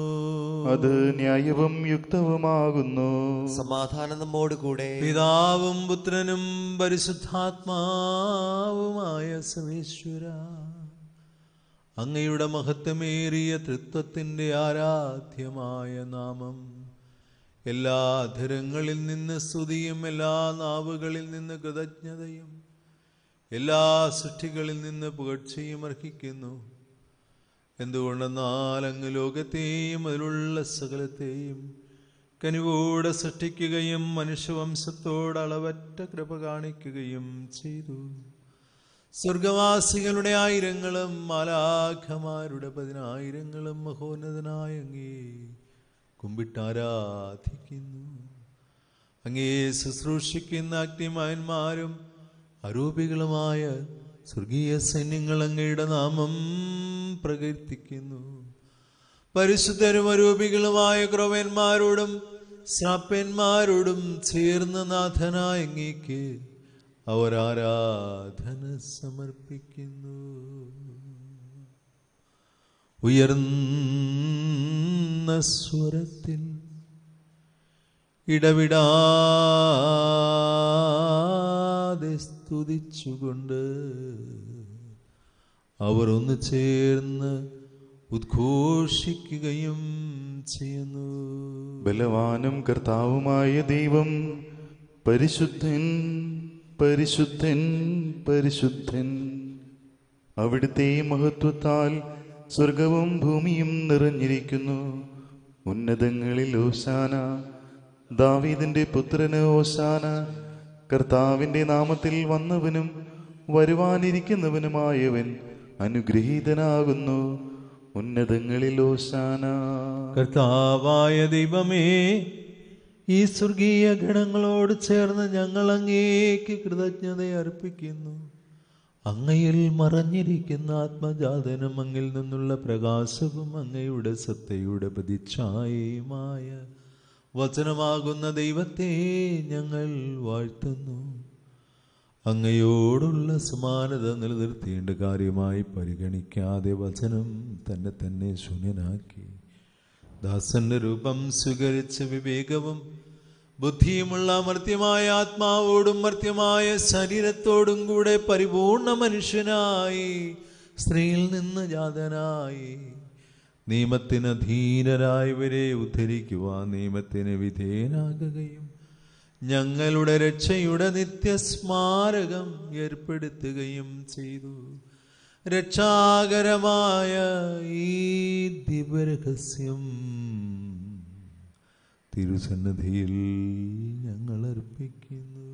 Speaker 3: അത് ന്യായവും യുക്തവുമാകുന്നു.
Speaker 4: സമാധാനം നമ്മോട് കൂടെ.
Speaker 2: പിതാവും പുത്രനും പരിശുദ്ധാത്മാവുമായ സർവേശ്വര, അങ്ങയുടെ മഹത്വമേറിയ തൃത്വത്തിന്റെ ആരാധ്യമായ നാമം എല്ലാ അധരങ്ങളിൽ നിന്ന് സ്തുതിയും എല്ലാ നാവുകളിൽ നിന്ന് കൃതജ്ഞതയും എല്ലാ സൃഷ്ടികളിൽ നിന്ന് പുകഴ്ചയും അർഹിക്കുന്നു. എന്തുകൊണ്ടെന്നാൽ അങ്ങ് ലോകത്തെയും അതിലുള്ള സകലത്തെയും കനിവോടെ സൃഷ്ടിക്കുകയും മനുഷ്യവംശത്തോട് അളവറ്റ കൃപ കാണിക്കുകയും ചെയ്തു. സ്വർഗവാസികളുടെ ആയിരങ്ങളും മാലാഖമാരുടെ 10,000ങ്ങളും മഹോന്നതനായ അങ്ങേ കുമ്പിട്ടാരാധിക്കുന്നു. അങ്ങേ ശുശ്രൂഷിക്കുന്ന അഗ്നിമാന്മാരും അരൂപികളുമായ സ്വർഗീയ സൈന്യങ്ങൾ അങ്ങയുടെ നാമം പ്രകീർത്തിക്കുന്നു. പരിശുദ്ധരും അരൂപികളുമായ ക്രൗവന്മാരോടും ശ്രാപ്പന്മാരോടും ചേർന്ന നാഥനായ അങ്ങേക്ക് അവർ ആരാധന സമർപ്പിക്കുന്നു. ഉയർന്ന സ്വരത്തിൽ ഇടവിടാതെ സ്തുതിച്ചുകൊണ്ട് അവർ ഒന്ന് ചേർന്ന് ഉദ്ഘോഷിക്കുകയും ചെയ്യുന്നു.
Speaker 3: ബലവാനും കർത്താവുമായ ദൈവം പരിശുദ്ധൻ, പരിശുദ്ധൻ, പരിശുദ്ധൻ. അവിടുത്തെ മഹത്വത്താൽ സ്വർഗവും ഭൂമിയും നിറഞ്ഞിരിക്കുന്നു. ഉന്നതങ്ങളിൽ ഓശാന. ദാവീദിന്റെ പുത്രന് ഓശാന. കർത്താവിന്റെ നാമത്തിൽ വന്നവനും വരുവാനിരിക്കുന്നവനുമായവൻ അനുഗ്രഹീതനാകുന്നു. ഉന്നതങ്ങളിൽ ഓശാന.
Speaker 2: കർത്താവായ ദൈവമേ, ഈ സ്വർഗീയ ഗണങ്ങളോട് ചേർന്ന് ഞങ്ങൾ അങ്ങേക്ക് കൃതജ്ഞത അർപ്പിക്കുന്നു. അങ്ങയിൽ മറഞ്ഞിരിക്കുന്ന ആത്മജാതനും അങ്ങിൽ നിന്നുള്ള പ്രകാശവും അങ്ങയുടെ സത്തയുടെ പ്രതിച്ഛായയുമായ വചനമാകുന്ന ദൈവത്തെ ഞങ്ങൾ വാഴ്ത്തുന്നു. അങ്ങയോടുള്ള സമാനത നിലനിർത്തേണ്ട കാര്യമായി പരിഗണിക്കാതെ വചനം തന്നെ ശൂന്യനാക്കി ദാസന്റെ രൂപം സ്വീകരിച്ച വിവേകവും ബുദ്ധിയുമുള്ള മർത്യമായ ആത്മാവോടും മർത്യമായ ശരീരത്തോടും കൂടെ പരിപൂർണ മനുഷ്യനായി സ്ത്രീയിൽ നിന്ന് ജാതനായി നിയമത്തിന് അധീനരായവരെ ഉദ്ധരിക്കുവാൻ നിയമത്തിന് വിധേയനാകുകയും ഞങ്ങളുടെ രക്ഷയുടെ നിത്യസ്മാരകം ഏർപ്പെടുത്തുകയും ചെയ്തു. രക്ഷാകരമായ ഈ ദിവ്യരഹസ്യം തിരുസന്നിധിയിൽ ഞങ്ങൾ അർപ്പിക്കുന്നു.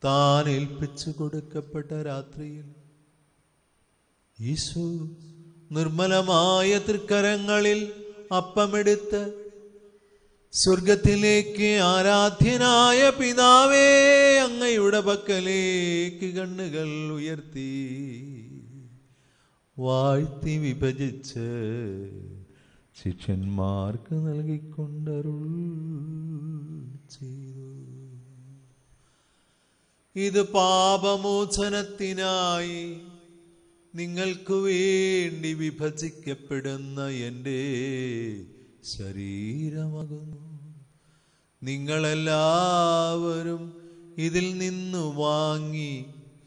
Speaker 2: താൻ ഏൽപ്പിച്ചു കൊടുക്കപ്പെട്ട രാത്രിയിൽ യേശു നിർമ്മലമായ തൃക്കരങ്ങളിൽ അപ്പമെടുത്ത് സ്വർഗത്തിലേക്ക് ആരാധ്യനായ പിതാവേ അങ്ങയുടെ പക്കലേക്ക് കണ്ണുകൾ ഉയർത്തി വാഴ്ത്തി വിഭജിച്ച് ശിഷ്യന്മാർക്ക് നൽകിക്കൊണ്ടരുൾ ചെയ്തു. ഇത് പാപമോചനത്തിനായി നിങ്ങൾക്ക് വേണ്ടി വിഭജിക്കപ്പെടുന്ന എൻ്റെ ശരീരമാകുന്നു. നിങ്ങളെല്ലാവരും ഇതിൽ നിന്ന് വാങ്ങി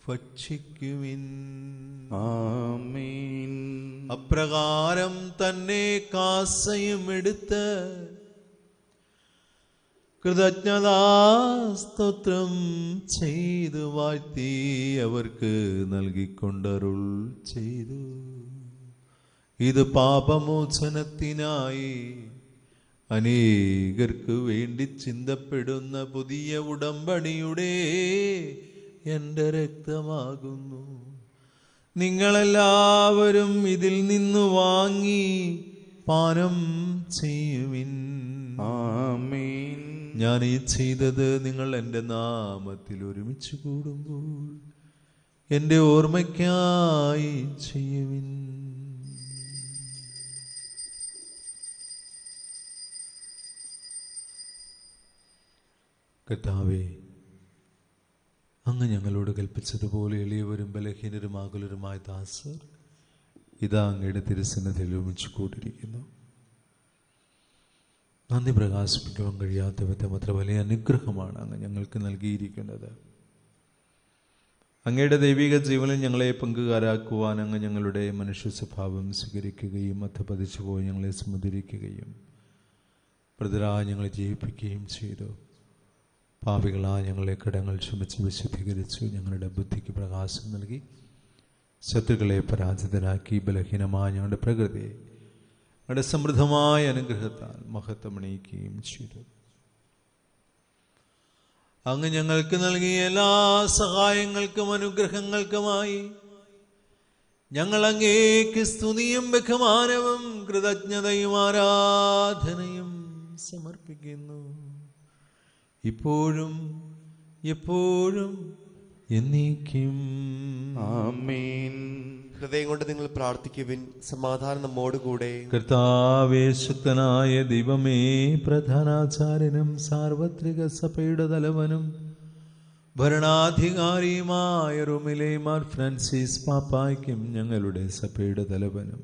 Speaker 2: ഭക്ഷിക്കുവിൻ.
Speaker 3: ആമേൻ.
Speaker 2: അപ്രകാരം തന്നെ കാസയും എടുത്ത് കൃതജ്ഞതാസ്തോത്രം ചെയ്തു വാഴ്ത്തി അവർക്ക് നൽകിക്കൊണ്ടരുൾ ചെയ്തു. ഇത് പാപമോചനത്തിനായി അനേകർക്ക് വേണ്ടി ചിന്തപ്പെടുന്ന പുതിയ ഉടമ്പടിയുടെ എൻ്റെ രക്തമാകുന്നു. നിങ്ങളെല്ലാവരും ഇതിൽ നിന്ന് വാങ്ങി പാനം ചെയ്യുവിൻ.
Speaker 3: ആമേൻ.
Speaker 2: ഞാൻ ഈ ചെയ്തത് നിങ്ങൾ എൻ്റെ നാമത്തിൽ ഒരുമിച്ച് കൂടുമ്പോൾ എൻ്റെ ഓർമ്മയ്ക്കായി ചെയ്യുവിൻ. കർത്താവേ, അങ്ങ് ഞങ്ങളോട് കൽപ്പിച്ചതുപോലെ എളിയവരും ബലഹീനരും ആകുലരുമായ ദാസർ ഇതാ അങ്ങയുടെ തിരുസന്നിധിയിൽ ഒരുമിച്ച് കൂട്ടിയിരിക്കുന്നു. നന്ദി പ്രകാശിപ്പിക്കുവാൻ കഴിയാത്ത വിധം അത്ര വലിയ അനുഗ്രഹമാണ് അങ്ങ് ഞങ്ങൾക്ക് നൽകിയിരിക്കുന്നത്. അങ്ങയുടെ ദൈവിക ജീവനിൽ ഞങ്ങളെ പങ്കുകാരാക്കുവാൻ അങ്ങ് ഞങ്ങളുടെ മനുഷ്യ സ്വഭാവം സ്വീകരിക്കുകയും അധപതിച്ചു പോയി ഞങ്ങളെ സമുദ്രിക്കുകയും പ്രതിരായി ഞങ്ങളെ ജീവിപ്പിക്കുകയും ചെയ്തു. പാപികളായ ഞങ്ങളെ കടങ്ങൾ ക്ഷമിച്ച് വിശുദ്ധീകരിച്ചു. ഞങ്ങളുടെ ബുദ്ധിക്ക് പ്രകാശം നൽകി ശത്രുക്കളെ പരാജിതരാക്കി ബലഹീനമായ ഞങ്ങളുടെ പ്രകൃതിയെ ഞങ്ങളുടെ സമൃദ്ധമായ അനുഗ്രഹത്താൽ മഹത്വമണിയിക്കുകയും ചെയ്തു. അങ്ങ് ഞങ്ങൾക്ക് നൽകിയ എല്ലാ സഹായങ്ങൾക്കും അനുഗ്രഹങ്ങൾക്കുമായി ഞങ്ങൾ അങ്ങേക്ക് സ്തുതിയും ബഹുമാനവും കൃതജ്ഞതയും ആരാധനയും സമർപ്പിക്കുന്നു. ഇപ്പോഴും എപ്പോഴും എന്നേക്കും
Speaker 3: ആമേൻ.
Speaker 4: ഹൃദയം കൊണ്ട് നിങ്ങൾ പ്രാർത്ഥിക്കുവിൻ. സമാധാനം നമ്മോടുകൂടെ.
Speaker 2: കർത്താവേ, ശക്തനായ ദൈവമേ, പ്രധാനാചാര്യനും സാർവത്രിക സഭയുടെ തലവനും ഭരണാധികാരിയുമായ റോമിലെ മാർ ഫ്രാൻസിസ് പാപ്പായ്ക്കും ഞങ്ങളുടെ സഭയുടെ തലവനും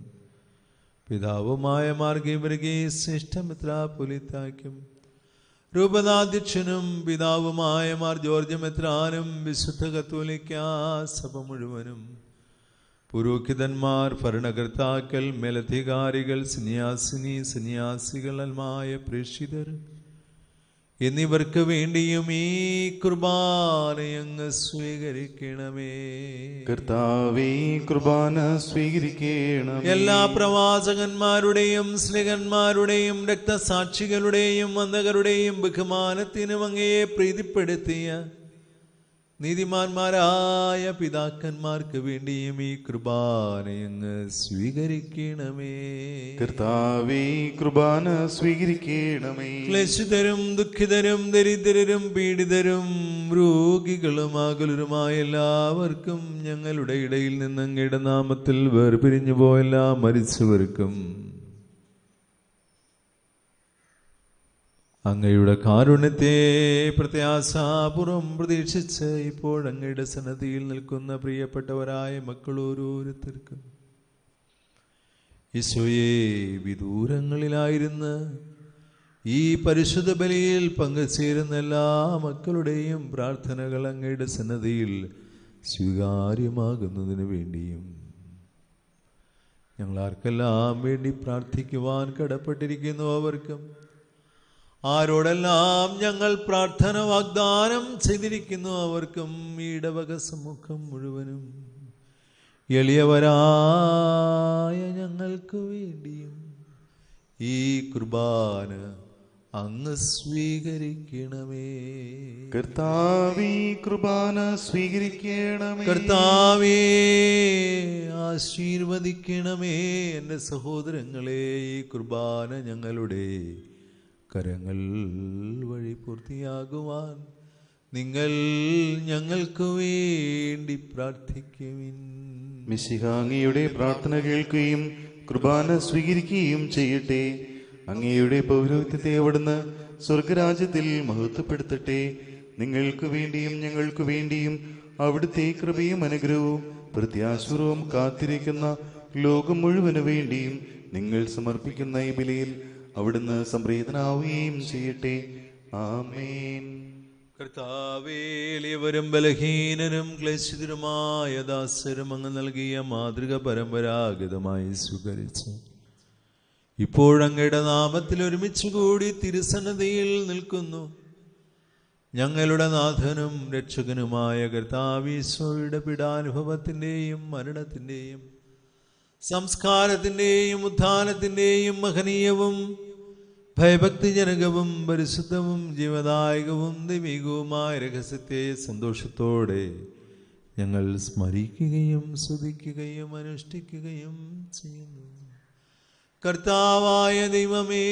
Speaker 2: പിതാവുമായ മാർ ഗീവർഗീസ് ശ്രേഷ്ഠ മെത്രാപ്പൊലീത്തായ്ക്കും രൂപതാധ്യക്ഷനും പിതാവുമായ മാർ ജോർജ് മെത്രാനും വിശുദ്ധ കത്തോലിക്കാ സഭ മുഴുവനും പുരോഹിതന്മാർ, ഭരണകർത്താക്കൾ, മേലധികാരികൾ, സന്യാസികൾ, അൽമായ പ്രേക്ഷിതർ എന്നിവർക്ക് വേണ്ടിയും ഈ കുർബാനയങ്ങ് സ്വീകരിക്കണമേ.
Speaker 3: കർത്താവേ, കുർബാന സ്വീകരിക്കണം.
Speaker 2: എല്ലാ പ്രവാചകന്മാരുടെയും സ്ലിഹന്മാരുടെയും രക്തസാക്ഷികളുടെയും വന്ദകരുടെയും ബഹുമാനത്തിനും അങ്ങയെ പ്രീതിപ്പെടുത്തിയ നീതിമാന്മാരായ പിതാക്കന്മാർക്ക് വേണ്ടിയും ഈ കുർബാനയങ്ങ് സ്വീകരിക്കണമേ.
Speaker 3: കർത്താവേ, കുർബാന സ്വീകരിക്കണമേ.
Speaker 2: ക്ലേശിതരും ദുഃഖിതരും ദരിദ്രരും പീഡിതരും രോഗികളും ആകുലരുമായ എല്ലാവർക്കും ഞങ്ങളുടെ ഇടയിൽ നിന്ന് അങ്ങയുടെ നാമത്തിൽ വേർപിരിഞ്ഞു പോയെല്ലാ മരിച്ചവർക്കും അങ്ങയുടെ കാരുണ്യത്തെ പ്രത്യാശാപൂർവം പ്രതീക്ഷിച്ച് ഇപ്പോഴങ്ങയുടെ സന്നദ്ധിയിൽ നിൽക്കുന്ന പ്രിയപ്പെട്ടവരായ മക്കൾ ഓരോരുത്തർക്കും ഈശോയെ വിദൂരങ്ങളിലായിരുന്ന് ഈ പരിശുദ്ധ ബലിയിൽ പങ്കുചേരുന്ന എല്ലാ മക്കളുടെയും പ്രാർത്ഥനകൾ അങ്ങയുടെ സന്നദ്ധിയിൽ സ്വീകാര്യമാകുന്നതിന് വേണ്ടിയും ഞങ്ങൾ ആർക്കെല്ലാം വേണ്ടി പ്രാർത്ഥിക്കുവാൻ കടപ്പെട്ടിരിക്കുന്നു അവർക്കും ആരോടെല്ലാം ഞങ്ങൾ പ്രാർത്ഥന വാഗ്ദാനം ചെയ്തിരിക്കുന്നു അവർക്കും ഈ ഇടവക സമൂഹം മുഴുവനും എളിയവരായ ഞങ്ങൾക്ക് വേണ്ടിയും ഈ കുർബാന അങ്ങ് സ്വീകരിക്കണമേ.
Speaker 3: കർത്താവേ, കുർബാന സ്വീകരിക്കണമേ.
Speaker 2: കർത്താവേ, ആശീർവദിക്കണമേ. എൻ്റെ സഹോദരങ്ങളെ, ഈ കുർബാന ഞങ്ങളുടെ കരങ്ങൾ വഴി പൂർത്തിയാകുവാൻ നിങ്ങൾ ഞങ്ങൾക്ക് വേണ്ടി പ്രാർത്ഥിക്കുവിൻ.
Speaker 3: മിശിഹ അങ്ങയുടെ പ്രാർത്ഥന കേൾക്കുകയും കുർബാന സ്വീകരിക്കുകയും ചെയ്യട്ടെ. അങ്ങയുടെ പൗരോഹിത്യത്തെ അവിടുന്ന് സ്വർഗരാജ്യത്തിൽ മഹത്വപ്പെടുത്തട്ടെ. നിങ്ങൾക്ക് വേണ്ടിയും ഞങ്ങൾക്ക് വേണ്ടിയും അവിടുത്തെ കൃപയും അനുഗ്രഹവും പ്രത്യാശപൂർവം കാത്തിരിക്കുന്ന ലോകം മുഴുവനു വേണ്ടിയും നിങ്ങൾ സമർപ്പിക്കുന്ന ഈ ബലിയിൽ അവിടുന്ന് സംപ്രീതനാവുകയും ചെയ്യട്ടെ. ആമേൻ.
Speaker 2: കർത്താവേ, എളിയവരും ബലഹീനരും ക്ലേശിതരുമായ ദാസരും അങ്ങ് നൽകിയ മാതൃക പരമ്പരാഗതമായി സ്വീകരിച്ച് ഇപ്പോഴങ്ങയുടെ നാമത്തിൽ ഒരുമിച്ച് കൂടി തിരുസന്നിധിയിൽ നിൽക്കുന്നു. ഞങ്ങളുടെ നാഥനും രക്ഷകനുമായ കർത്താവീശോയുടെ പീഡാനുഭവത്തിൻ്റെയും മരണത്തിൻ്റെയും സംസ്കാരത്തിൻ്റെയും ഉത്ഥാനത്തിൻ്റെയും മഹനീയവും ഭയഭക്തിജനകവും പരിശുദ്ധവും ജീവദായകവും ദൈവികവുമായ രഹസ്യത്തെ സന്തോഷത്തോടെ ഞങ്ങൾ സ്മരിക്കുകയും സ്തുതിക്കുകയും അനുഷ്ഠിക്കുകയും ചെയ്യുന്നു. കർത്താവായ ദൈവമേ,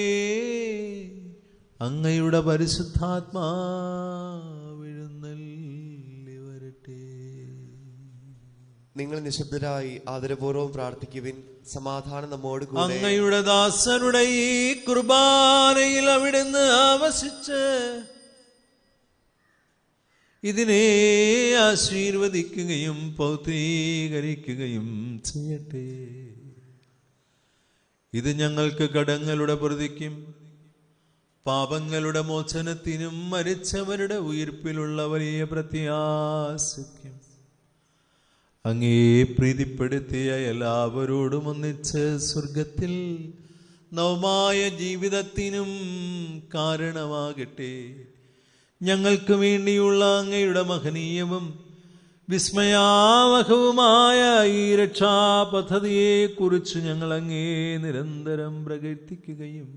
Speaker 2: അങ്ങയുടെ പരിശുദ്ധാത്മാവെഴുന്നള്ളി വരട്ടെ.
Speaker 4: നിങ്ങൾ നിശബ്ദരായി ആദരപൂർവ്വം പ്രാർത്ഥിക്കുവിൻ. സമാധാനം നമ്മോട് കൂടെ.
Speaker 2: അങ്ങയുടെ ദാസരുടെ ഈ കുർബാനയിൽ അവിടുന്ന് ആവസിച്ച് ഇതിനെ ആശീർവദിക്കുകയും പൗത്രീകരിക്കുകയും ചെയ്യട്ടെ. ഇത് ഞങ്ങൾക്ക് കടങ്ങളുടെ പ്രതിക്കും പാപങ്ങളുടെ മോചനത്തിനും മരിച്ചവരുടെ ഉയിർപ്പിലുള്ള വലിയ പ്രത്യാശയ്ക്കും അങ്ങേ പ്രീതിപ്പെടുത്തിയ എല്ലാവരോടും ഒന്നിച്ച് സ്വർഗത്തിൽ നവമായ ജീവിതത്തിനും കാരണമാകട്ടെ. ഞങ്ങൾക്ക് വേണ്ടിയുള്ള അങ്ങയുടെ മഹനീയവും വിസ്മയാവഹവുമായ ഈ രക്ഷാപദ്ധതിയെക്കുറിച്ച് ഞങ്ങൾ അങ്ങേ നിരന്തരം പ്രകീർത്തിക്കുകയും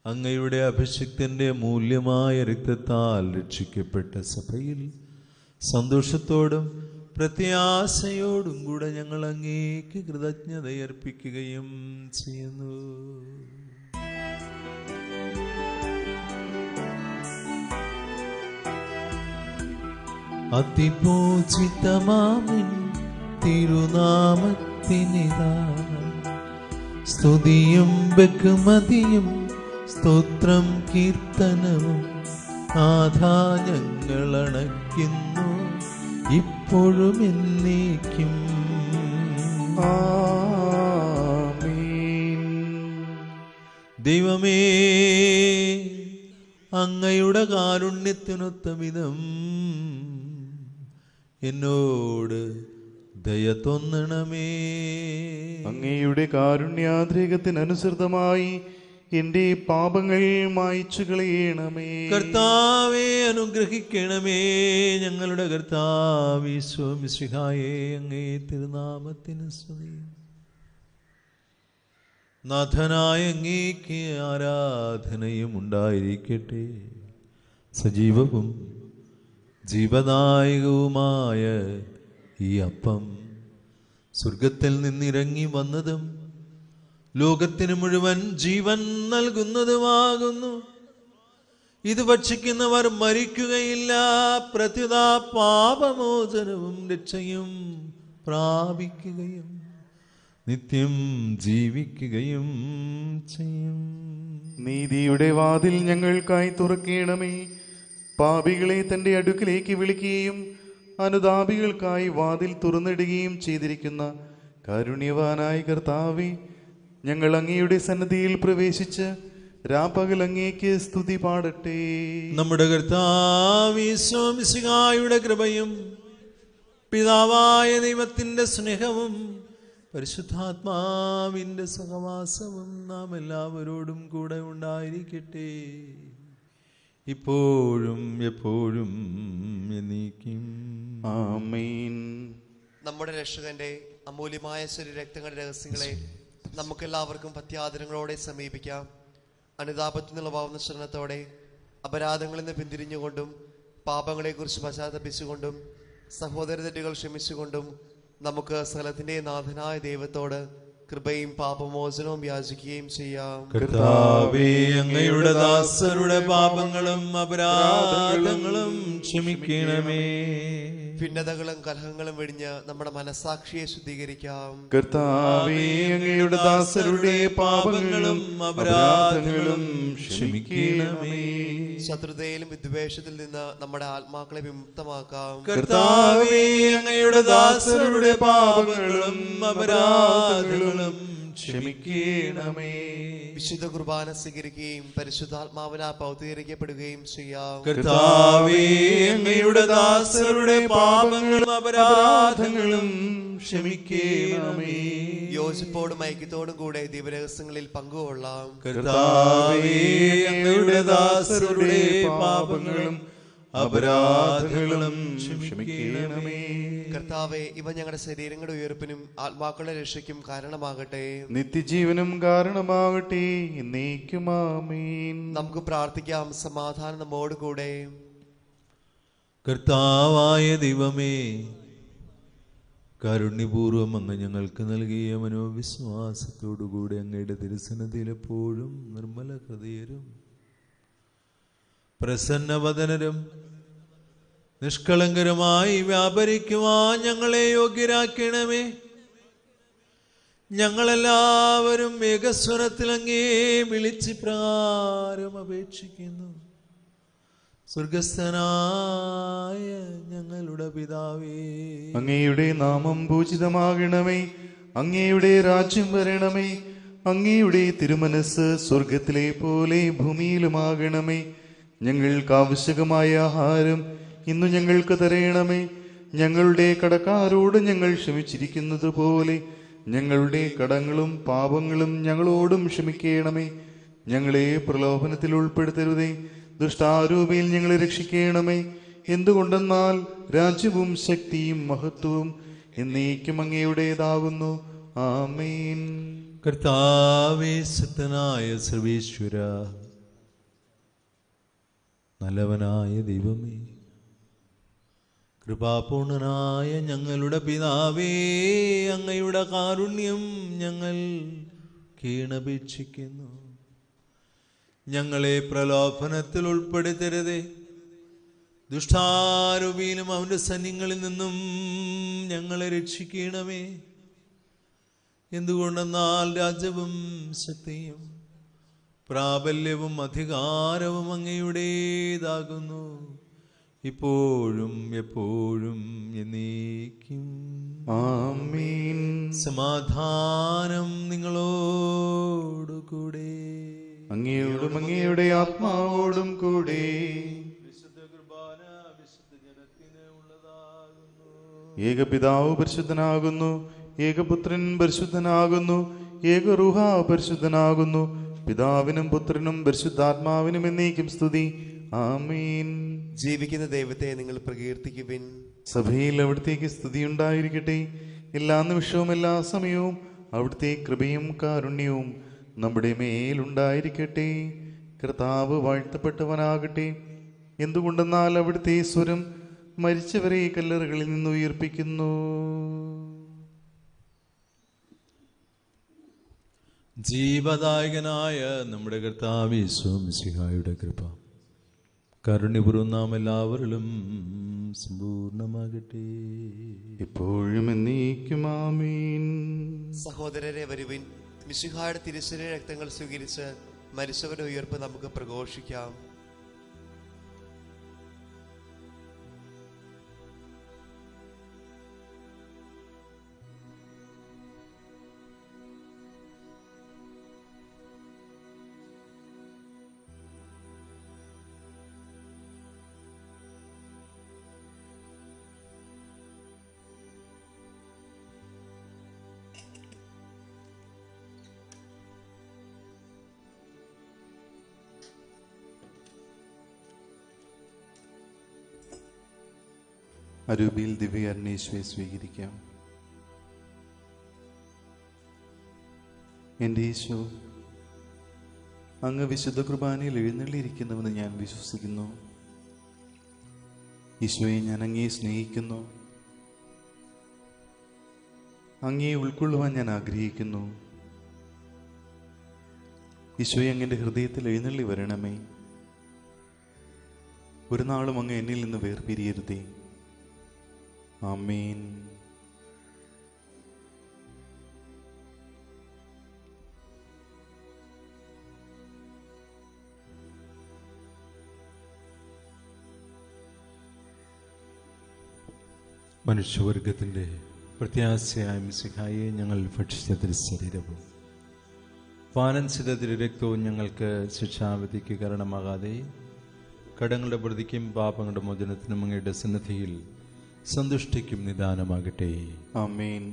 Speaker 2: അങ്ങയുടെ അഭിഷിക്തന്റെ മൂല്യമായ രക്തത്താൽ രക്ഷിക്കപ്പെട്ട സഭയിൽ സന്തോഷത്തോടും പ്രത്യാശയോടും കൂടെ ഞങ്ങൾ അങ്ങേക്ക് കൃതജ്ഞതയർപ്പിക്കുകയും ചെയ്യുന്നു. അതിപൂജിതമാമിൻ തിരുനാമത്തിനിതാ സ്തുതിയും ബഹുമതിയും സ്തോത്രം കീർത്തനവും നാഥാ ഞങ്ങളണയ്ക്കുന്നു ഇപ്പോഴും എന്നേക്കും.
Speaker 3: ആമേൻ.
Speaker 2: ദൈവമേ, അങ്ങയുടെ കാരുണ്യത്തിനൊത്ത വിധം എന്നോട് ദയ തോന്നണമേ.
Speaker 3: അങ്ങയുടെ കാരുണ്യാദ്രേകത്തിനനുസൃതമായി എന്റെ പാപങ്ങൾ മായ്ച്ചു കളയണമേ.
Speaker 2: കർത്താവേ, അനുഗ്രഹിക്കണമേ. ഞങ്ങളുടെ കർത്താവ് ഈശോ മിശിഹായേ, അങ്ങേ തിരുനാമത്തിന് സ്തുതി. നാഥനായ അങ്ങേക്ക് ആരാധനയും ഉണ്ടായിരിക്കട്ടെ. സജീവവും ജീവദായകവുമായ ഈ അപ്പം സ്വർഗത്തിൽ നിന്നിറങ്ങി വന്നതും ലോകത്തിന് മുഴുവൻ ജീവൻ നൽകുന്നതുമാകുന്നു. ഇത് ഭക്ഷിക്കുന്നവർ മരിക്കുകയില്ല, പ്രത്യുത പാപമോചനവും രക്ഷയും പ്രാപിക്കുകയും നിത്യം ജീവിക്കുകയും ചെയ്യും.
Speaker 3: നീതിയുടെ വാതിൽ ഞങ്ങൾക്കായി തുറക്കണമേ. പാപികളെ തന്റെ അടുക്കിലേക്ക് വിളിക്കുകയും അനുതാപികൾക്കായി വാതിൽ തുറന്നിടുകയും ചെയ്തിരിക്കുന്ന കാരുണ്യവാനായ കർത്താവേ, ഞങ്ങൾ അങ്ങയുടെ സന്നിധിയിൽ പ്രവേശിച്ച് രാപ്പകൽ അങ്ങേക്ക് സ്തുതി പാടട്ടെ.
Speaker 2: നമ്മുടെ കർത്താവ് ഈശോ മിശിഹായുടെ കൃപയും പിതാവായ ദൈവത്തിന്റെ സ്നേഹവും പരിശുദ്ധാത്മാവിന്റെ സഹവാസവും നാം എല്ലാവരോടും കൂടെ ഉണ്ടായിരിക്കട്ടെ, ഇപ്പോഴും എപ്പോഴും എന്നേക്കും.
Speaker 3: ആമേൻ.
Speaker 4: നമ്മുടെ രക്ഷകന്റെ അമൂല്യമായ ശരീരരക്തങ്ങളുടെ രഹസ്യങ്ങളെ നമുക്കെല്ലാവർക്കും പത്യാദരങ്ങളോടെ സമീപിക്കാം. അനുതാപത്തിൽ നിന്നുളവാവുന്ന ശ്രമത്തോടെ അപരാധങ്ങളിൽ നിന്ന് പിന്തിരിഞ്ഞുകൊണ്ടും പാപങ്ങളെക്കുറിച്ച് പശ്ചാത്തപിച്ചുകൊണ്ടും സഹോദര തെറ്റുകൾ ക്ഷമിച്ചുകൊണ്ടും നമുക്ക് സകലത്തിന്റെ നാഥനായ ദൈവത്തോട് കൃപയും പാപമോചനവും യാചിക്കുകയും ചെയ്യാം.
Speaker 2: കർത്താവേ, അങ്ങയുടെ ദാസരുടെ പാപങ്ങളും അപരാധങ്ങളും ക്ഷമിക്കണമേ.
Speaker 4: ഭിന്നതകളും കലഹങ്ങളും വെടിഞ്ഞ് നമ്മുടെ മനസാക്ഷിയെ ശുദ്ധീകരിക്കാം.
Speaker 3: കർത്താവേ, അങ്ങയുടെ ദാസരുടെ പാപങ്ങളും അപരാധങ്ങളും ക്ഷമിക്കണമേ.
Speaker 4: ശത്രുതയിലും വിദ്വേഷത്തിൽ നിന്ന് നമ്മുടെ ആത്മാക്കളെ വിമുക്തമാക്കാം.
Speaker 2: കർത്താവേ, അങ്ങയുടെ ദാസരുടെ പാപങ്ങളും അപരാധങ്ങളും ക്ഷമിക്കണമേ.
Speaker 4: വിശുദ്ധ കുർബാന സ്വീകരിക്കുകയും പരിശുദ്ധാത്മാവിനാൽ പൗത്രീകരിക്കപ്പെടുകയും ചെയ്യാം.
Speaker 2: കർത്താവേ, അങ്ങയുടെ ദാസരുടെ പാപങ്ങളും അപരാധങ്ങളും ക്ഷമിക്കണമേ.
Speaker 4: യോജിപ്പോടും ഐക്യത്തോടും കൂടെ ദിവരഹസ്യങ്ങളിൽ പങ്കുകൊള്ളാം.
Speaker 2: കർത്താവേ, അങ്ങയുടെ ദാസരുടെ പാപങ്ങളും അപരാധങ്ങളും ക്ഷമിക്കണമേ.
Speaker 4: കർത്താവേ, ഇവ ഞങ്ങളുടെ ശരീരങ്ങളുടെ ഉയർപ്പിനും ആത്മാക്കളുടെ രക്ഷയ്ക്കും കാരണമാകട്ടെ,
Speaker 3: നിത്യജീവനും കാരണമാകട്ടെ. എന്നേക്കും ആമേൻ.
Speaker 4: നമുക്ക് പ്രാർത്ഥിക്കാം. സമാധാനം നമ്മോട് കൂടെ.
Speaker 2: കർത്താവായ ദൈവമേ, കാരുണ്യപൂർവം അങ്ങ് ഞങ്ങൾക്ക് നൽകിയ മനോവിശ്വാസത്തോടുകൂടി അങ്ങയുടെ തിരുസന്നിധിയിൽ എപ്പോഴും നിർമ്മല ഹൃദയരും പ്രസന്നവദനരും നിഷ്കളങ്കരമായി വ്യാപരിക്കുവാൻ ഞങ്ങളെ യോഗ്യരാക്കണമേ. ഞങ്ങളെല്ലാവരും ഏകസ്വരത്തിൽ അങ്ങേ വിളിച്ച് പ്രകാരം അപേക്ഷിക്കുന്നു. സ്വർഗസ്ഥനായ ഞങ്ങളുടെ പിതാവേ,
Speaker 3: അങ്ങയുടെ നാമം പൂജിതമാകണമേ. അങ്ങയുടെ രാജ്യം വരണമേ. അങ്ങയുടെ തിരുമനസ് സ്വർഗത്തിലെ പോലെ ഭൂമിയിലുമാകണമേ. ഞങ്ങൾക്ക് ആവശ്യകമായ ആഹാരം ഇന്നു ഞങ്ങൾക്ക് തരയണമേ. ഞങ്ങളുടെ കടക്കാരോട് ഞങ്ങൾ ക്ഷമിച്ചിരിക്കുന്നത് പോലെ ഞങ്ങളുടെ കടങ്ങളും പാപങ്ങളും ഞങ്ങളോടും ക്ഷമിക്കണമേ. ഞങ്ങളെ പ്രലോഭനത്തിൽ ഉൾപ്പെടുത്തരുതേ, ദുഷ്ടാരൂപിയിൽ ഞങ്ങളെ രക്ഷിക്കണമേ. എന്തുകൊണ്ടെന്നാൽ രാജ്യവും ശക്തിയും മഹത്വവും എന്നേക്കും അങ്ങയുടേതാകുന്നു. ആമേൻ.
Speaker 2: കർത്താവേ, ശക്തനായ സർവേശ്വര, നല്ലവനായ ദൈവമേ, കൃപാപൂർണനായ ഞങ്ങളുടെ പിതാവേ, അങ്ങയുടെ കാരുണ്യം ഞങ്ങൾ കീണപേക്ഷിക്കുന്നു. ഞങ്ങളെ പ്രലോഭനത്തിൽ ഉൾപ്പെടുത്തരുതേ, ദുഷ്ടാരൂപിയിലും അവന്റെ സൈന്യങ്ങളിൽ നിന്നും ഞങ്ങളെ രക്ഷിക്കണമേ. എന്തുകൊണ്ടെന്നാൽ രാജ്യവും ശക്തിയും പ്രാബല്യവും അധികാരവും അങ്ങയുടേതാകുന്നു, ഇപ്പോഴും എപ്പോഴും എന്നേക്കും.
Speaker 3: ആമേൻ.
Speaker 2: സമാധാനം നിങ്ങളോടുകൂടെ.
Speaker 3: അങ്ങയോടും അങ്ങയുടെ ആത്മാവോടും കൂടെ.
Speaker 2: വിശുദ്ധ കുർബാന വിശുദ്ധ ജനത്തിന് ഉള്ളതാകുന്നു.
Speaker 3: ഏകപിതാവ് പരിശുദ്ധനാകുന്നു, ഏകപുത്രൻ പരിശുദ്ധനാകുന്നു, ഏകറൂഹ പരിശുദ്ധനാകുന്നു. പിതാവിനും പുത്രനും പരിശുദ്ധാത്മാവിനും എന്നേക്കും സ്തുതി. ആമേൻ.
Speaker 4: ജീവിക്കുന്ന ദൈവത്തെ നിങ്ങൾ പ്രകീർത്തിക്കുവിൻ.
Speaker 3: സഭയിൽ അവിടുത്തേക്ക് സ്തുതി ഉണ്ടായിരിക്കട്ടെ. എല്ലാ നിമിഷവും എല്ലാ സമയവും അവിടുത്തെ കൃപയും കാരുണ്യവും നമ്മുടെ മേലുണ്ടായിരിക്കട്ടെ. കർത്താവ് വാഴ്ത്തപ്പെട്ടവനാകട്ടെ. എന്തുകൊണ്ടെന്നാൽ അവിടുത്തെ സ്വരം മരിച്ചവരെ കല്ലറകളിൽ നിന്ന് ഉയർപ്പിക്കുന്നു.
Speaker 2: ജീവദായകനായ നമ്മുടെ കർത്താവ് യേശു മിശിഹായുടെ കൃപ കാരുണ്യപൂർവ്വം നാം എല്ലാവരിലും സമ്പൂർണ്ണമാകട്ടെ,
Speaker 3: ഇപ്പോഴും എന്നേക്കും. ആമേൻ.
Speaker 4: സഹോദരരെ വരുവിൻ, മിശിഹായുടെ തിരുശരീര രക്തങ്ങൾ സ്വീകരിച്ച് മരിച്ചവരുടെ ഉയർപ്പ് നമുക്ക് പ്രഘോഷിക്കാം.
Speaker 3: അരൂപിയിൽ ദിവ്യകാരുണ്യേശുവെ സ്വീകരിക്കാം. എൻ്റെ യേശു, അങ്ങ് വിശുദ്ധ കുർബാനയിൽ എഴുന്നള്ളിയിരിക്കുന്നുവെന്ന് ഞാൻ വിശ്വസിക്കുന്നു. ഈശോയെ, ഞാൻ അങ്ങയെ സ്നേഹിക്കുന്നു. അങ്ങയെ ഉൾക്കൊള്ളുവാൻ ഞാൻ ആഗ്രഹിക്കുന്നു. ഈശോയെ, അങ്ങയുടെ ഹൃദയത്തിൽ എഴുന്നള്ളി വരണമേ. ഒരു നാളും അങ്ങ് എന്നിൽ നിന്ന് വേർപിരിയരുതേ. ആമേൻ.
Speaker 2: മനുഷ്യവർഗത്തിൻ്റെ പ്രത്യാശയായ മിശിഹായെ ഞങ്ങൾ ഭക്ഷിച്ച തിരുശരീരവും പാനം ചെയ്ത തിരുരക്തവും ഞങ്ങൾക്ക് ശിക്ഷാവിധിക്ക് കാരണമാകാതെ കടങ്ങളുടെ പ്രതിക്കും പാപങ്ങളുടെ മോചനത്തിനും അങ്ങയുടെ സന്നിധിയിൽ സന്തുഷ്ടിക്കും നിദാനമാകട്ടെ.
Speaker 3: ആമേൻ.